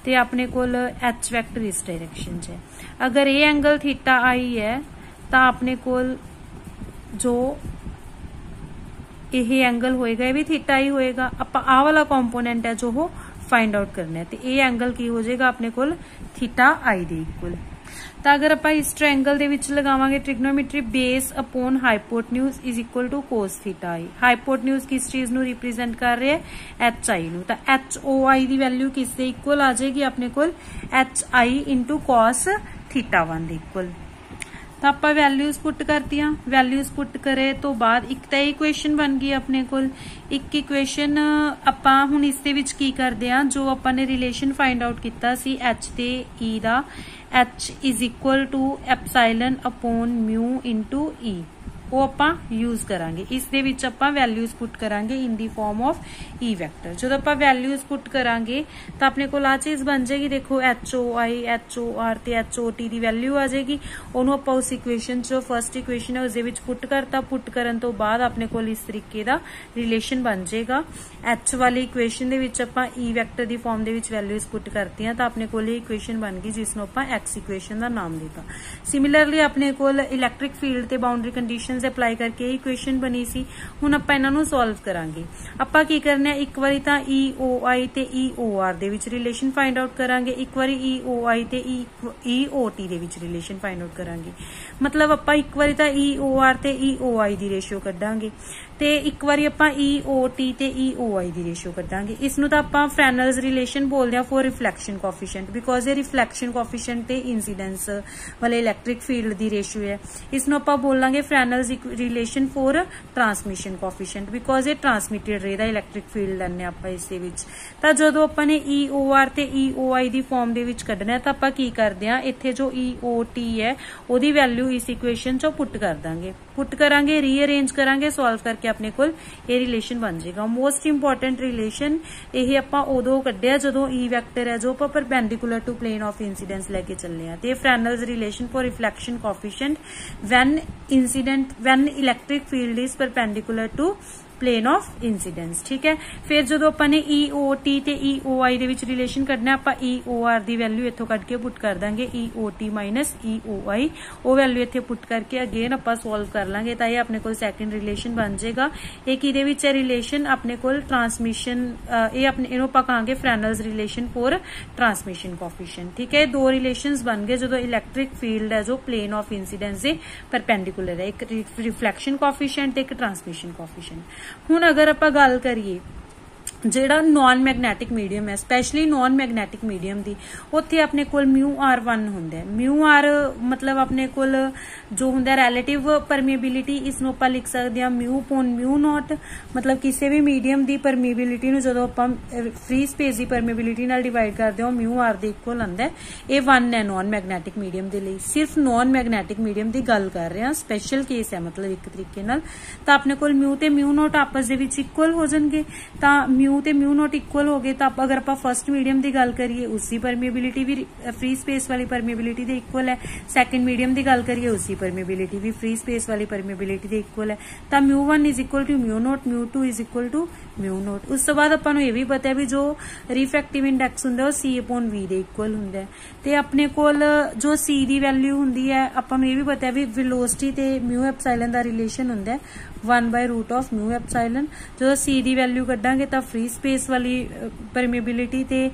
Speaker 1: ते अपने कोल H वैक्टर इस डायरेक्शन च है, अगर ये एंगल थीटा आई है तो अपने कोल जो यह एंगल होएगा ये भी थीटा ही होएगा। आपां आ वाला कंपोनेंट है जो वो फाइंड आउट करना है, तो ये एंगल की हो जाएगा अपने कोल थीटा आई दे इक्वल। तो अगर आप इस ट्रायंगल दे विच लगावांगे trigonometry base upon hypotenuse is equal to cos theta I. Hypotenuse किस चीज नू रिप्रेजेंट कर रहे हैं? एच आई नू। तो एच ओ आई दी वैल्यू किस दे इक्वल आ जाएगी अपने कोल? H I into cos theta one दे इक्वल। तो आप वैल्यूज पुट करतियां। वैल्यूज पुट करे तो बाद एक तो इक्वेशन बन गई अपने कोल। एक इक्वेशन आपां हुण इस दे विच की करदे आ, जो आपां ने रिलेशन फाइंड आउट कीता सी एच ते ई दा, H is equal to epsilon upon mu into E, वो आपां यूज करांगे। इस दे विच आपां वैल्यूज पुट करांगे in the form of E vector. जो आपां वैल्यूज पुट करांगे तो अपने कोल आ चीज बन जाएगी, देखो HOI HOR ते HOT दी वैल्यू आ जाएगी। ओनू आपां उस इक्वेशन जो फर्स्ट इक्वेशन है उस दे विच पुट करता। पुट करन तो बाद अपने कोल इस तरीके दा रिलेशन बन जाएगा। H वाली इक्वेशन दे विच आपां ई वैक्टर दी फॉर्म दे विच वैल्यूज पुट करतियां तो अपने कोल ये इक्वेशन बन गई जिसनूं आपां X इक्वेशन दा नाम देता। सिमिलरली अपने कोल इलैक्ट्रिक फील्ड ते बाउंड्री कंडीशन अप्लाई करके इक्वेशन बनी सी। हुण आपां इन्हां नूं सॉल्व करांगे। आपां की करना है, एक बारी तां EOI ते EOR दे विच रिलेशन फाइंड आउट करांगे, एक बारी EOI ते EOT दे विच रिलेशन फाइंड आउट करांगे। मतलब आपां एक बारी तां EOR ते EOI दी रेशियो कढांगे ते एक बारी आपां EOT ते EOI दी रेशियो कढांगे। इसनूं तां आपां फ्रेनल्स रिलेशन बोलदे आ फॉर रिफ्लैक्शन कोफिशिएंट, बिकॉज ये रिफ्लैक्शन कोफिशिएंट ते इंसीडेंस वाले इलैक्ट्रिक फील्ड दी रेशियो है। इसनूं आपां बोलांगे Fresnel's relation for transmission coefficient, because ये ट्रांसमिटेड रे दा इलैक्ट्रिक फील्ड लैने आपां इस दे विच। तां जदों आपां ने EOR ते EOI दी फॉर्म दे विच कढना है तां आपां की करदे आ, इत्थे जो EOT है ओदी वैल्यू इस इक्वेशन चों पुट कर दांगे। पुट करांगे, रीअरेंज करांगे, सॉल्व करके अपने कोल ये रिलेशन बन जाएगा। मोस्ट इंपोर्टेंट रिलेशन ये आपां उदों कढिया जदों ई वैक्टर है जो आपां perpendicular to plane of incidence लेके चले आ। ते Fresnel's relation for reflection coefficient when electric field is perpendicular to plane of incidence. ठीक है, फिर जो अपन ने EOT ते EOI दे विच रिलेशन कढना आपां EOR दी वैल्यू इत्थों कढ के पुट कर दांगे EOT माइनस EOI, वो वैल्यू इत्थे पुट करके अगेन आपां सॉल्व कर लांगे तां ये अपने कोल सैकेंड रिलेशन बन जाएगा। एक इहदे विच रिलेशन अपने कोल ट्रांसमिशन, ये अपने इहनूं आपां कहांगे फ्रेनल्स रिलेशन फॉर ट्रांसमिशन कोफिशिएंट। ठीक है, दो रिलेशंस बन गए जो इलैक्ट्रिक फील्ड है जो प्लेन ऑफ इंसीडेंस दे परपेंडिकुलर है, एक रिफ्लैक्शन कोफिशिएंट ते एक ट्रांसमिशन कोफिशिएंट। हुण अगर आपां गल करिए ਜਿਹੜਾ नॉन मैगनैटिक मीडियम है, स्पैशली नॉन मैगनैटिक मीडियम की, उत्थे अपने कोल μR1 हुंदा है। μR मतलब अपने कोल जो हुंदा रैलेटिव परमीबिलिटी, इसनूं आपां लिख सकते हैं μ/μ0। मतलब किसी भी मीडियम की परमीबिलिटी नूं जदों आपां फ्री स्पेस की परमीबिलिटी नाल डिवाइड करते हो μR दे इक्वल आंदा है। ये 1 है नॉन मैगनैटिक मीडियम के लिए। सिर्फ नॉन मैगनैटिक मीडियम की गल कर रहे हैं, स्पैशल केस है मतलब एक तरीके नाल। तां अपने कोल μ ते μ0 आपस दे विच इक्वल हो जाणगे। तां μ ते μ0 इक्वल हो गए तो अगर आप फर्स्ट मीडियम की गल करिए उसकी परमीबिलिटी भी फ्री स्पेस वाली परमीबिलिटी दे इक्वल है। सैकेंड मीडियम की गल करिए उसकी परमीबिलिटी भी फ्री स्पेस वाली परमीबिलिटी दे इक्वल है। तो μ1 is equal to μ0, μ2 is equal to μ0। उस तो बाद अपन ये भी पता है भी जो रिफ्रैक्टिव इंडैक्स होंगे C/V दे इक्वल होंगे। तो अपने कोल जो C की वैल्यू होंगी है, अपन ये भी पता है भी वेलोसिटी ते μ/ε का रिलेशन होंगे 1/√ऑफ μ/ε। जो C की वैल्यू कढांगे तो फ्री स्पेस वाली परमीबिलिटी ते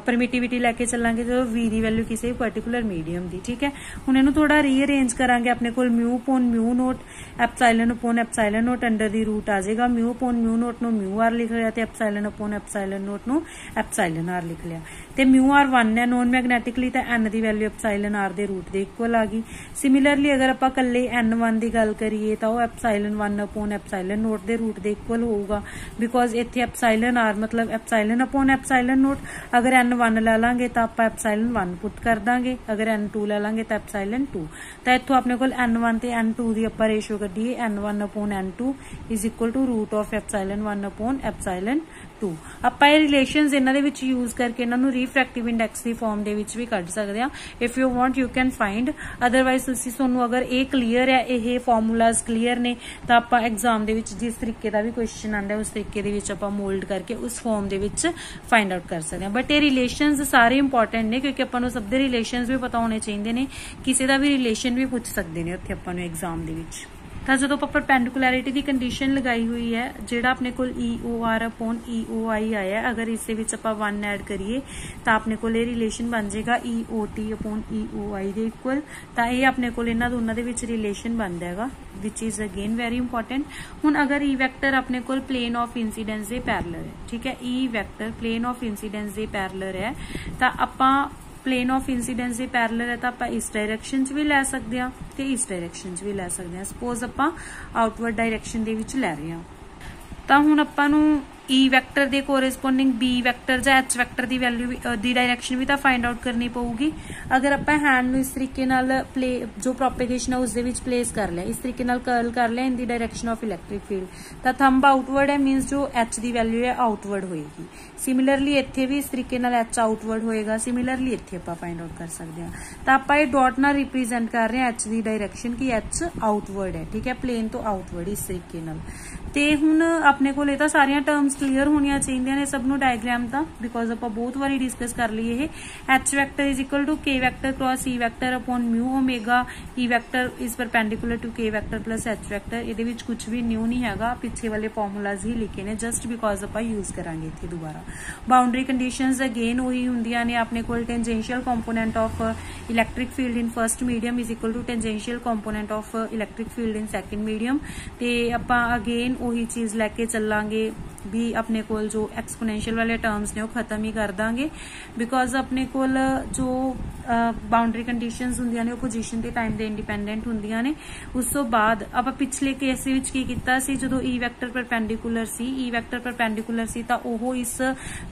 Speaker 1: परमिटिविटी लैके चलांगे जो V की वैल्यू किसी पर्टिकुलर मीडियम की। ठीक है, हुण इहनूं थोड़ा रीअरेंज करांगे। अपने कोल μ/μ0 ε/ε0 अंडर दी रूट आ जाएगा। μ/μ0 नूं μR लिख लिया ते ε/ε0 नूं εR लिख लिया। ते μR 1 है नॉन मैगनैटिकली, तो n की वैल्यू εR दे रूट दे इक्वल आ गई। सिमिलरली अगर आपां कल्ले n1 की गल करिए तो ε1/ε0 दे रूट दे इक्वल होगा, बिकॉज इत्थे εR मतलब ε/ε0। अगर n1 लै लांगे तो आपां ε1 पुट कर दांगे, अगर n2 लै लांगे तो ε2। तो इत्थों अपने कोल n1 ते n2 की आपां रेशियो कढीए n1/n2 इज इक्वल टू √ऑफ ε1/ε2। आपां ये रिलेशनस इन्हां दे विच यूज करके इन्हां नूं रिफ्रैक्टिव इंडैक्स की फॉर्म दे विच भी कढ सकदे आ। If you want you can find, otherwise तुसीं सोनू अगर ये क्लीयर है, ये फॉर्मूलाज क्लीयर ने, तो आपां एग्जाम दे विच जिस तरीके का भी क्वेश्चन आंदा उस तरीके दे विच आपां मोल्ड करके उस फॉर्म दे विच फाइंड आउट कर सकते हैं। बट ये रिलेशनस सारे इंपॉर्टेंट ने क्योंकि आपां नूं सब दे रिलेशनस भी पता होने चाहिए ने, किसी का भी रिलेशन भी पूछ सकते हैं उत्थे आपां नूं एग्जाम दे विच। तो जो आप परपेंडिकुलैरिटी की कंडीशन लगाई हुई है, जोड़ा अपने को EOR/EOI आया, अगर इस 1 ऐड करिए तो अपने को रिलेशन बन जाएगा EOT/EOI के इक्वल। तो ये अपने को इन्होंने दोनों के रिलेशन बन जाएगा, which is again very important. हुण अगर ई वैक्टर अपने को प्लेन ऑफ इंसीडेंस के पैरेलल है, ठीक है, E vector plane of incidence के पैरेलल है, तो आपां प्लेन ऑफ इंसीडेंस दे पैरेलल है तो आप इस डायरेक्शन च भी लै सकते हैं ते इस डायरेक्शन च भी लै सकते हैं। सपोज आप आउटवर्ड डायरेक्शन दे विच लै रहे हैं तो हुण आपां नूं ई वैक्टर के कोरेस्पोंडिंग बी वैक्टर या एच वैक्टर की वैल्यू दी डायरेक्शन भी तो फाइंड आउट करनी पऊगी। अगर आप हैंड इस तरीके नाल प्ले जो प्रोपेगेशन है उसदे विच प्लेस कर लिया, इस तरीके नाल कर्ल कर लिया in the direction of electric field तो थंब आउटवर्ड है मीनस जो एच की वैल्यू है आउटवर्ड होएगी। सिमिलरली इत्थे भी इस तरीके नाल एच आउटवर्ड होएगा, सिमिलरली इत्थे आपां फाइंड आउट कर सकते हैं। तो आपां ये डॉट नाल रिप्रेजेंट कर रहे हैं एच की डायरेक्शन कि एच आउटवर्ड है, ठीक है, प्लेन तो आउटवर्ड इस तरीके नाल। ते हुण अपने कोल तां सारियां टर्म्स क्लीयर होनियां चाहिए ने सब नूं डायग्राम दा, बिकॉज आपां बहुत बारी डिस्कस कर लिए ये। H vector is equal to K vector cross E vector upon mu omega, E vector is perpendicular to K vector plus H vector. इहदे विच कुछ भी न्यू नहीं हैगा, पिछे वाले फॉर्मूलाज ही लिखे ने जस्ट बिकॉज आपां यूज करांगे इत्थे दोबारा। बाउंड्री कंडीशंस अगेन वही हुंदियां ने अपने कोल tangential component of electric field in first medium is equal to tangential component of electric field in second medium. ते आपां अगेन वही चीज लैके चलांगे भी अपने कोल जो एक्सपोनेंशियल वाले टर्म्स ने वो खत्म ही कर देंगे, बिकॉज अपने कोल जो बाउंड्री कंडीशंस हुंदियां ने वो पोजीशन ते टाइम दे इंडिपेंडेंट हुंदियां ने। उस तो बाद आपां पिछले केस विच की कीता सी, जदों ई वैक्टर परपेंडिकुलर सी, ई वैक्टर परपेंडिकुलर सी तां ओह इस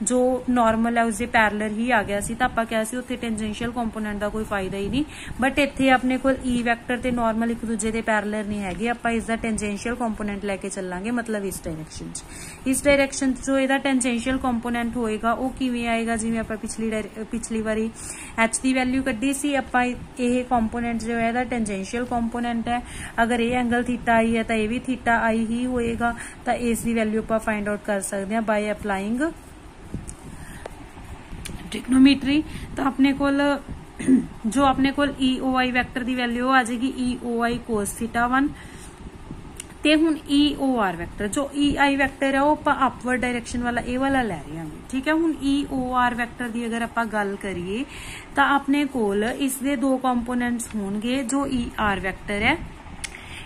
Speaker 1: जो नॉर्मल है उसदे पैरेलल ही आ गया सी, तां आपां कहा सी उत्थे टेंजेंशियल कंपोनेंट दा कोई फायदा ही नहीं। बट इत्थे अपने कोल ई वैक्टर ते नॉर्मल एक दूजे दे पैरेलल नहीं हैगे, आपां इसदा टेंजेंशियल कंपोनेंट लैके चलांगे, मतलब इस डायरेक्शन च। इस डायरेक्शन जो इहदा टेंजेंशियल कंपोनेंट होएगा वो किवें आएगा, जिवें आपां पिछली वारी एच की वैल्यू कड्ढी सी, आपां ये कंपोनेंट जो है इहदा टेंजेंशियल कंपोनेंट है। अगर ये एंगल थीटा आई है तो यह भी थीटा आई ही होएगा, तो इसकी वैल्यू आपां फाइंड आउट कर सकते हैं बाय अप्लाइंग ट्रिग्नोमेट्री। तो अपने कोल जो अपने कोल ई ओ आई वैक्टर की वैल्यू आ जाएगी ई ओ आई कोस थीटा 1। ते हुण ई ओ आर वैक्टर जो ई आई वैक्टर है वो आपां अपवर्ड डायरेक्शन वाला ए वाला लै रहे हैं, ठीक है। हुण ई ओ आर वैक्टर की अगर आपां गल करिए तो अपने कोल इसदे दो कंपोनेंट्स होणगे, जो ई आर वैक्टर है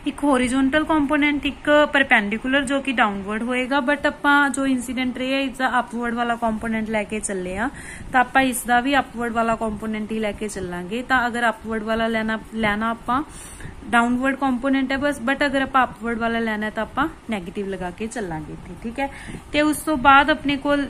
Speaker 1: एक होरिजोनटल कंपोनेंट एक परपेंडिकुलर जो कि डाउनवर्ड होएगा। बट आपां जो इंसीडेंट रे है इसका अपवर्ड वाला कंपोनेंट लैके चले आ, तो आपां इसका भी अपवर्ड वाला कंपोनेंट ही लैके चलांगे। तो अगर अपवर्ड वाला लेना आपां डाउनवर्ड कंपोनेंट है बस, बट अगर आप अपवर्ड वाला लेना है तो आप नैगेटिव लगा के चलांगे, ठीक है। तो उस तो बाद अपने कोल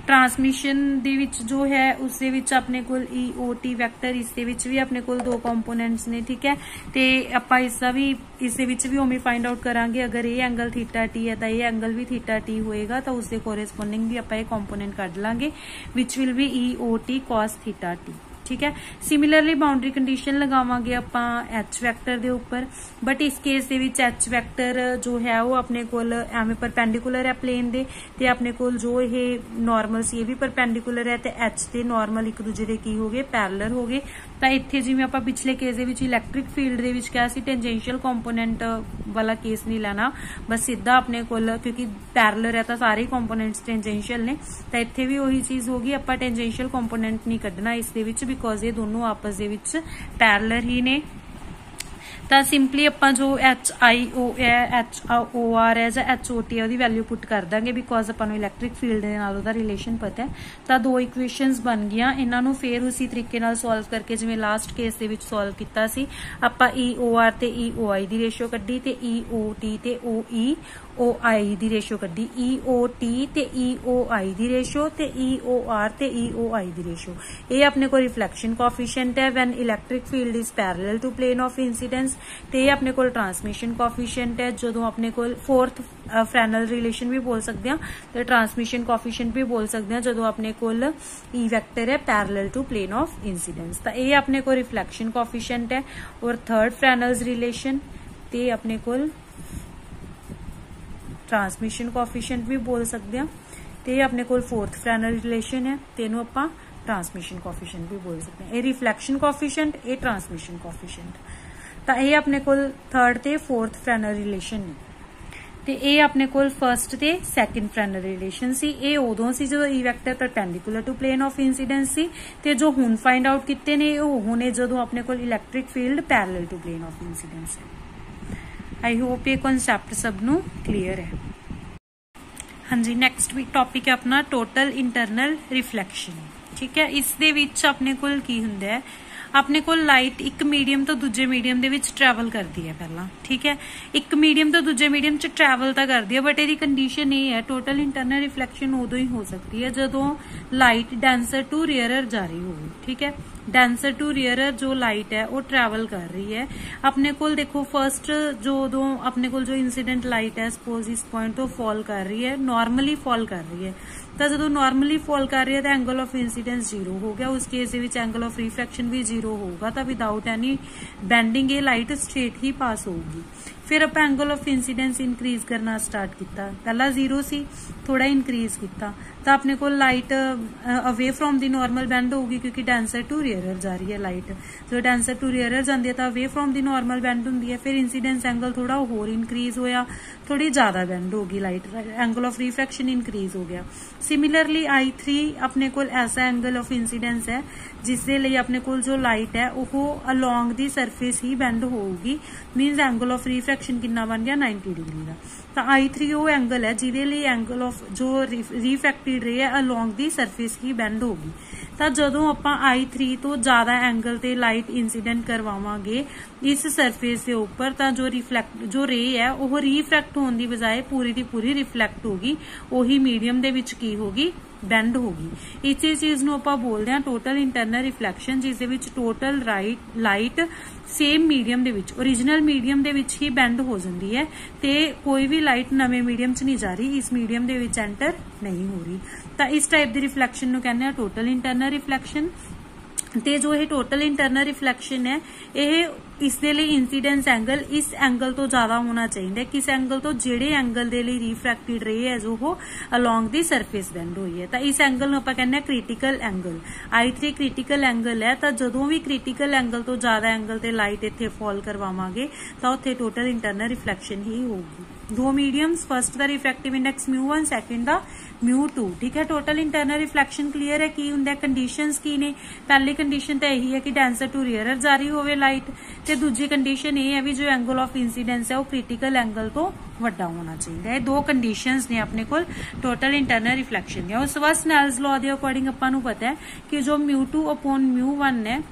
Speaker 1: ट्रांसमिशन दे विच जो है उसदे विच अपने कोल ई ओ टी वैक्टर, इसदे विच भी अपने कोल दो कंपोनेंट्स ने, ठीक है। ते आपां इसदा भी इसदे विच भी उमें फाइंड आउट करांगे, अगर ये एंगल थीटा टी है तो ये एंगल भी थीटा टी होएगा, तो उसके कोरेस्पोंडिंग भी आपां ये कंपोनेंट कढ लांगे विच will be E O T cos theta T, ठीक है। सिमिलरली बाउंड्री कंडीशन लगावांगे आपां एच वैक्टर दे उपर, बट इस केस दे विच एच वैक्टर जो है वो अपने कोल एवें परपेंडिकुलर है प्लेन दे, ते अपने कोल जो ये नॉर्मल सी भी परपेंडिकुलर है, ते एच ते नॉर्मल एक दूजे दे की हो गए पैरेलल हो गए। तो इत्थे जिवें आपां पिछले केस दे विच इलैक्ट्रिक फील्ड दे विच क्या सी टेंजेंशियल कंपोनेंट वाला केस नहीं लेना, बस सीधा अपने कोल क्योंकि पैरेलल है तो सारे कंपोनेंट्स टेंजेंशियल ने, तो इत्थे भी वही चीज होगी, आपां टेंजेंशियल कंपोनेंट नहीं कढना इस दे विच बिकॉज ये दोनों आपस दे विच पैरेलल ही ने। तो सिंपली आपां जो एच आई ओ है, एच ओ आर है, एच ओ टी है, उसकी वैल्यू पुट कर देंगे बिकॉज आपां नूं इलैक्ट्रिक फील्ड दे नाल उहदा रिलेशन पता है। तो दो इक्वेशनस बन गईयां, इन्हां नूं फिर उसी तरीके नाल सॉल्व करके जिवें लास्ट केस दे विच सॉल्व कीता सी, आपां ई ओ आर ते ई ओ आई दी रेशो कड्ढी, ते ई ओ टी ते ओ ई ओ आई दी रेशो कड्ढी, ई ओ टी ते ई ओ आई दी रेशो, ते ई ओ आर ते ई ओ आई दी रेशो। ये अपने को रिफ्लैक्शन कोफिशिएंट है when electric field is parallel to plane of incidence, ते ये अपने को ट्रांसमिशन कोफिशिएंट है जो अपने को फोर्थ फ्रेनल रिलेशन भी बोल सकते हैं, तो ट्रांसमिशन कोफिशिएंट भी बोल सकते हैं जो अपने को ई वैक्टर है parallel to plane of incidence. तो ये अपने को रिफ्लैक्शन कोफिशिएंट है। और थर्ड फ्रेनल्स रिलेशन ते अपने को ट्रांसमिशन कोफिशिएंट भी बोल सकते हैं, तो ये अपने को फोर्थ फ्रेनल रिलेशन है, तेनों आपां ट्रांसमिशन कोफिशिएंट भी बोल सकते हैं। ये रिफ्लैक्शन कोफिशिएंट, ये ट्रांसमिशन कोफिशिएंट, तो ये अपने को थर्ड ते फोर्थ फ्रेनल रिलेशन ने, ते ये अपने को फर्स्ट ते सैकेंड फ्रेनल रिलेशन सी। ये उदों सी जो E vector perpendicular to plane of incidence सी, ते जो हुण फाइंड आउट किते ने वो ने जो अपने को electric field parallel to plane of incidence है। आई होप ये कॉन्सैप्ट सब नू क्लीयर है। हाँ जी, नैक्सट टॉपिक है अपना टोटल इंटरनल रिफ्लैक्शन। ठीक है। इस दे विच अपने कोल की हुंदा है, अपने को लाइट एक मीडियम तो दूजे मीडियम दे विच ट्रैवल करती है पहला, ठीक है। एक मीडियम तो दूजे मीडियम च ट्रैवल तो करती है, बट ਇਹਦੀ कंडीशन ये है टोटल इंटरनल रिफ्लैक्शन उदों ही हो सकती है जदों लाइट डेंसर टू रेयरर जा रही होगी, ठीक है। डेंसर टू रेयरर जो लाइट है वो ट्रैवल कर रही है। अपने को देखो फर्स्ट जो अपने को जो इंसीडेंट लाइट है सपोज इस पॉइंट तो फॉल कर रही है, नॉर्मली फॉल कर रही है, तो जो नॉर्मली फॉल कर रही है तो एंगल ऑफ इंसीडेंस 0 हो गया। उस केस एंगल ऑफ रिफ्रैक्शन भी 0 होगा, तो विदाउट एनी बेंडिंग ये लाइट स्ट्रेट ही पास होगी। फिर आप एंगल ऑफ इंसीडेंस इंक्रीज करना स्टार्ट किया, पहला 0 सी थोड़ा इंक्रीज किया तो अपने को light away from the normal bend होगी, क्योंकि डेंसर टू रेयरर जा रही है लाइट। जो डेंसर टू रेयरर जाती है तो away from the normal bend होंगी है। फिर इंसीडेंस एंगल थोड़ा होर इंक्रीज होया, थोड़ी ज्यादा बेंड होगी light, angle of refraction increase हो गया। सिमिलरली I3 अपने को ऐसा एंगल ऑफ इंसीडेंस है जिसके लिए अपने को जो लाइट है वो along the surface he bend होगी, मीनस एंगल ऑफ रिफ्रैक्शन कितना बन गया 90 डिग्री का। तो I3 वो एंगल है जिहदे लिए एंगल ऑफ जो रिफ्रैक्टेड रे है along the surface he bend होगी। तो जदों आपां I3 तो ज्यादा एंगल ते लाइट इंसीडेंट करवावांगे इस सरफेस के उपर, तो जो रे है वो रिफ्रैक्ट होने की बजाय पूरी की पूरी रिफ्लैक्ट होगी, उही मीडियम दे विच की होगी बेंड होगी। इस चीज नूं आपां बोलदे हां टोटल इंटरनल रिफ्लैक्शन, जिस दे विच टोटल लाइट सेम मीडियम दे विच ओरिजिनल मीडियम दे विच ही बेंड हो जाती है, ते कोई भी लाइट नवे मीडियम च नहीं जा रही, इस मीडियम दे विच एंटर नहीं हो रही। तो इस टाइप की रिफ्लैक्शन नूं कहंदे हां टोटल इंटरनल रिफ्लैक्शन। ते जो ये टोटल इंटरनल रिफ्लैक्शन है ये इसके लिए इंसीडेंस एंगल इस एंगल तो ज्यादा होना चाहिए, किस एंगल तो जेडे एंगल दे लिए रिफ्रैक्टेड रे है जो वो अलोंग दी सरफेस बेंड हुई है। तो इस एंगल नूं आपां कहंदे critical angle. I3 critical angle है, तो जदों भी क्रिटिकल एंगल तो ज्यादा एंगल ते लाइट इत्थे फॉल करवावांगे तो उत्थे टोटल इंटरनल रिफ्लैक्शन ही होगी। दो मीडियम्स, फर्स्ट दा रिफ्रैक्टिव इंडेक्स μ1, सेकंड दा μ2, ठीक है। टोटल इंटरनल रिफ्लैक्शन क्लीयर है की हुंदा, कंडीशंस की ने। पहली कंडीशन तो यही है कि डेंसर टू रेयरर जा रही होवे लाइट, ते दूजी कंडीशन ये है भी जो एंगल ऑफ इंसीडेंस है वो क्रिटिकल एंगल तो वड्डा होना चाहिए। दो कंडीशंस ने अपने को टोटल इंटरनल रिफ्लैक्शन दिया। उस बाद स्नेल्स लॉ के अकॉर्डिंग आपां नूं पता है कि जो μ2/μ1 है,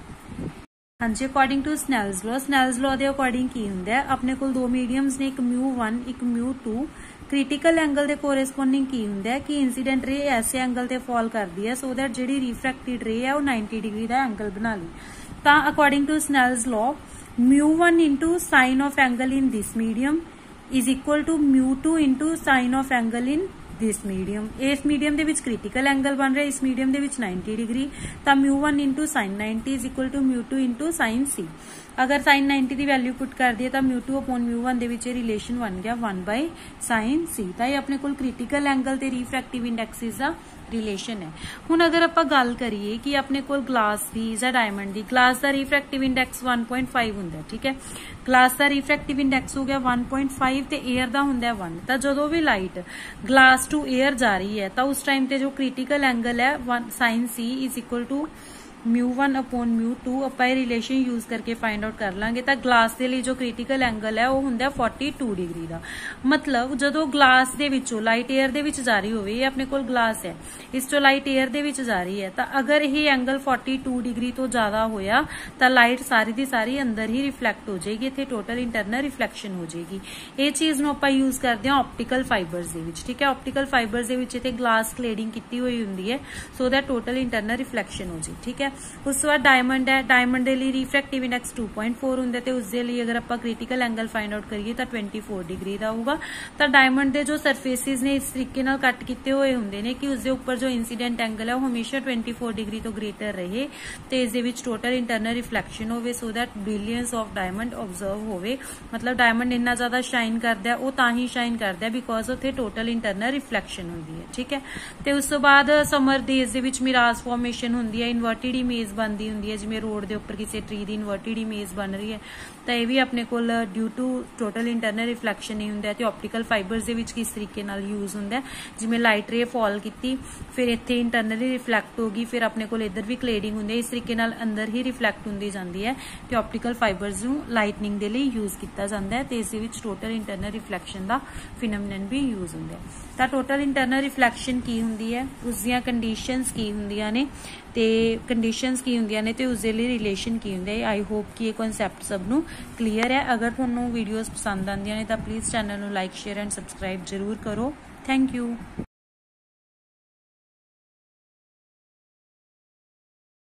Speaker 1: हाँ जी, अकॉर्डिंग टू स्नेल्स लॉ के अकॉर्डिंग की हुंदा है अपने को दो मीडियम्स ने, एक μ1 एक μ2। क्रिटिकल एंगल के कोरेस्पोंडिंग की हुंदा है कि इंसीडेंट रे ऐसे एंगल ते फॉल करती है सो दैट जिहड़ी रिफ्रैक्टेड रे है वो 90 डिग्री का एंगल बना ली। तो according to Snell's law μ1 into sine of angle in this medium is equal to μ2 into sine of angle in this medium. इस मीडियम दे विच क्रिटिकल एंगल बन रहा है, इस मीडियम दे विच 90 डिग्री, तो μ1 into sine 90 is equal to μ2 into sine C। अगर साइन 90 की वैल्यू पुट कर दिए तो μ2/μ1 दे विच रिलेशन बन गया 1/sin C। ये अपने को क्रिटिकल एंगल ते रिफ्रैक्टिव इंडेक्सिस का रिलेशन है। हुण अगर आपां गल करिए कि अपने को ग्लास दी या डायमंड दी, ग्लास का रिफ्रैक्टिव इंडेक्स 1.5 हुंदा, ठीक है। ग्लास का रिफ्रैक्टिव इंडेक्स हो गया 1.5 ते एयर का हुंदा 1। तो जदों भी लाइट ग्लास टू एयर जा रही है तो उस टाइम ते जो क्रिटिकल एंगल है sin C is equal to μ1/μ2 ਆਪਾਂ ਇਹ रिलेशन यूज करके फाइंड आउट कर लांगे। तो ग्लास के लिए जो क्रिटिकल एंगल है वो हुंदा 42 डिग्री का। मतलब जदों ग्लास दे विचों लाइट एयर दे विच जा रही होवे, ये अपने कोल ग्लास है, इस चों लाइट एयर दे विच जा रही है, तो अगर ये एंगल 42 डिग्री तो ज्यादा होया तो लाइट सारी दी सारी अंदर ही रिफ्लैक्ट हो जाएगी, इत्थे टोटल इंटरनल रिफ्लैक्शन हो जाएगी। ये चीज नूं आपां यूज करदे हां ऑप्टिकल फाइबर्स दे विच, ठीक है। ऑप्टिकल फाइबर्स दे विच इत्थे ग्लास क्लेडिंग कीती हुई हुंदी है so that total internal reflection हो जाए, ठीक है। उस बाद डायमंड है, डायमंड के लिए रिफ्रैक्टिव इंडेक्स 2.4 होंगे, तो उसके लिए अगर आप क्रिटिकल एंगल फाइंड आउट करिए तो 24 डिग्री का होगा। तो डायमंड के जो सरफेसिस ने इस तरीके नाल कट किए हुए होंगे ने कि उसके उपर जो इंसीडेंट एंगल है वो हमेशा 24 डिग्री तो ग्रेटर रहे, तो इस टोटल इंटरनल रिफ्लैक्शन हो so that billions of diamond observe होवे। मतलब डायमंड इन्ना ज्यादा शाइन करता है, वो तां ही शाइन करता है बिकॉज उत्थे टोटल इंटरनल रिफ्लैक्शन होंदी है, ठीक है। तो उस तो बाद समर डेज दे विच मिराज फॉर्मेशन होंदी है, इन्वर्टेड ਇਮੇਜ ਬਣਦੀ ਹੁੰਦੀ ਹੈ, ਜਿਵੇਂ ਰੋਡ ਦੇ ਉੱਪਰ ਕਿਸੇ ਟਰੀ ਦੀ ਇਨਵਰਟਿਡ ਇਮੇਜ ਬਣ ਰਹੀ ਹੈ, ਤਾਂ ਇਹ ਵੀ ਆਪਣੇ ਕੋਲ due to total internal reflection ਹੀ ਹੁੰਦਾ। ਤੇ ਆਪਟੀਕਲ ਫਾਈਬਰਸ ਦੇ ਵਿੱਚ ਕਿਸ ਤਰੀਕੇ ਨਾਲ ਯੂਜ਼ ਹੁੰਦਾ, ਜਿਵੇਂ ਲਾਈਟ ਰੇ ਫਾਲ ਕੀਤੀ, ਫਿਰ ਇੱਥੇ ਇੰਟਰਨਲੀ ਰਿਫਲੈਕਟ ਹੋ ਗਈ, ਫਿਰ ਆਪਣੇ ਕੋਲ ਇੱਧਰ ਵੀ ਕਲੇਡਿੰਗ ਹੁੰਦੀ ਹੈ, ਇਸ ਤਰੀਕੇ ਨਾਲ ਅੰਦਰ ਹੀ ਰਿਫਲੈਕਟ ਹੁੰਦੀ ਜਾਂਦੀ ਹੈ। ਤੇ ਆਪਟੀਕਲ ਫਾਈਬਰਸ ਨੂੰ ਲਾਈਟਨਿੰਗ ਦੇ ਲਈ ਯੂਜ਼ ਕੀਤਾ ਜਾਂਦਾ ਹੈ, ਤੇ ਇਸ ਦੇ ਵਿੱਚ ਟੋਟਲ ਇੰਟਰਨਲ ਰਿਫਲੈਕਸ਼ਨ ਦਾ ਫਿਨੋਮੀਨਨ ਵੀ ਯੂਜ਼ ਹੁੰਦਾ ਹੈ। ਤਾਂ ਟੋਟਲ ਇੰਟਰਨਲ ਰਿਫਲੈਕਸ਼ਨ ਕੀ ਹੁੰਦੀ ਹੈ, ਉਸ ਦੀਆਂ ਕੰਡੀਸ਼ਨਸ ਕੀ ਹੁੰਦੀਆਂ ਨੇ, ਤੇ ਕੰਡੀਸ਼ਨਸ ਕੀ ਹੁੰਦੀਆਂ ਨੇ, ਤੇ ਉਸ ਦੇ ਲਈ ਰਿਲੇਸ਼ਨ ਕੀ ਹੁੰਦਾ ਹੈ। ਆਈ ਹੋਪ ਕਿ ਇਹ ਕਨਸੈਪਟ ਸਭ ਨੂੰ ਕਲੀਅਰ ਹੈ। ਅਗਰ ਤੁਹਾਨੂੰ ਵੀਡੀਓਜ਼ ਪਸੰਦ ਆਉਂਦੀਆਂ ਨੇ ਤਾਂ ਪਲੀਜ਼ ਚੈਨਲ ਨੂੰ ਲਾਈਕ, ਸ਼ੇਅਰ ਐਂਡ ਸਬਸਕ੍ਰਾਈਬ ਜ਼ਰੂਰ ਕਰੋ। Thank you.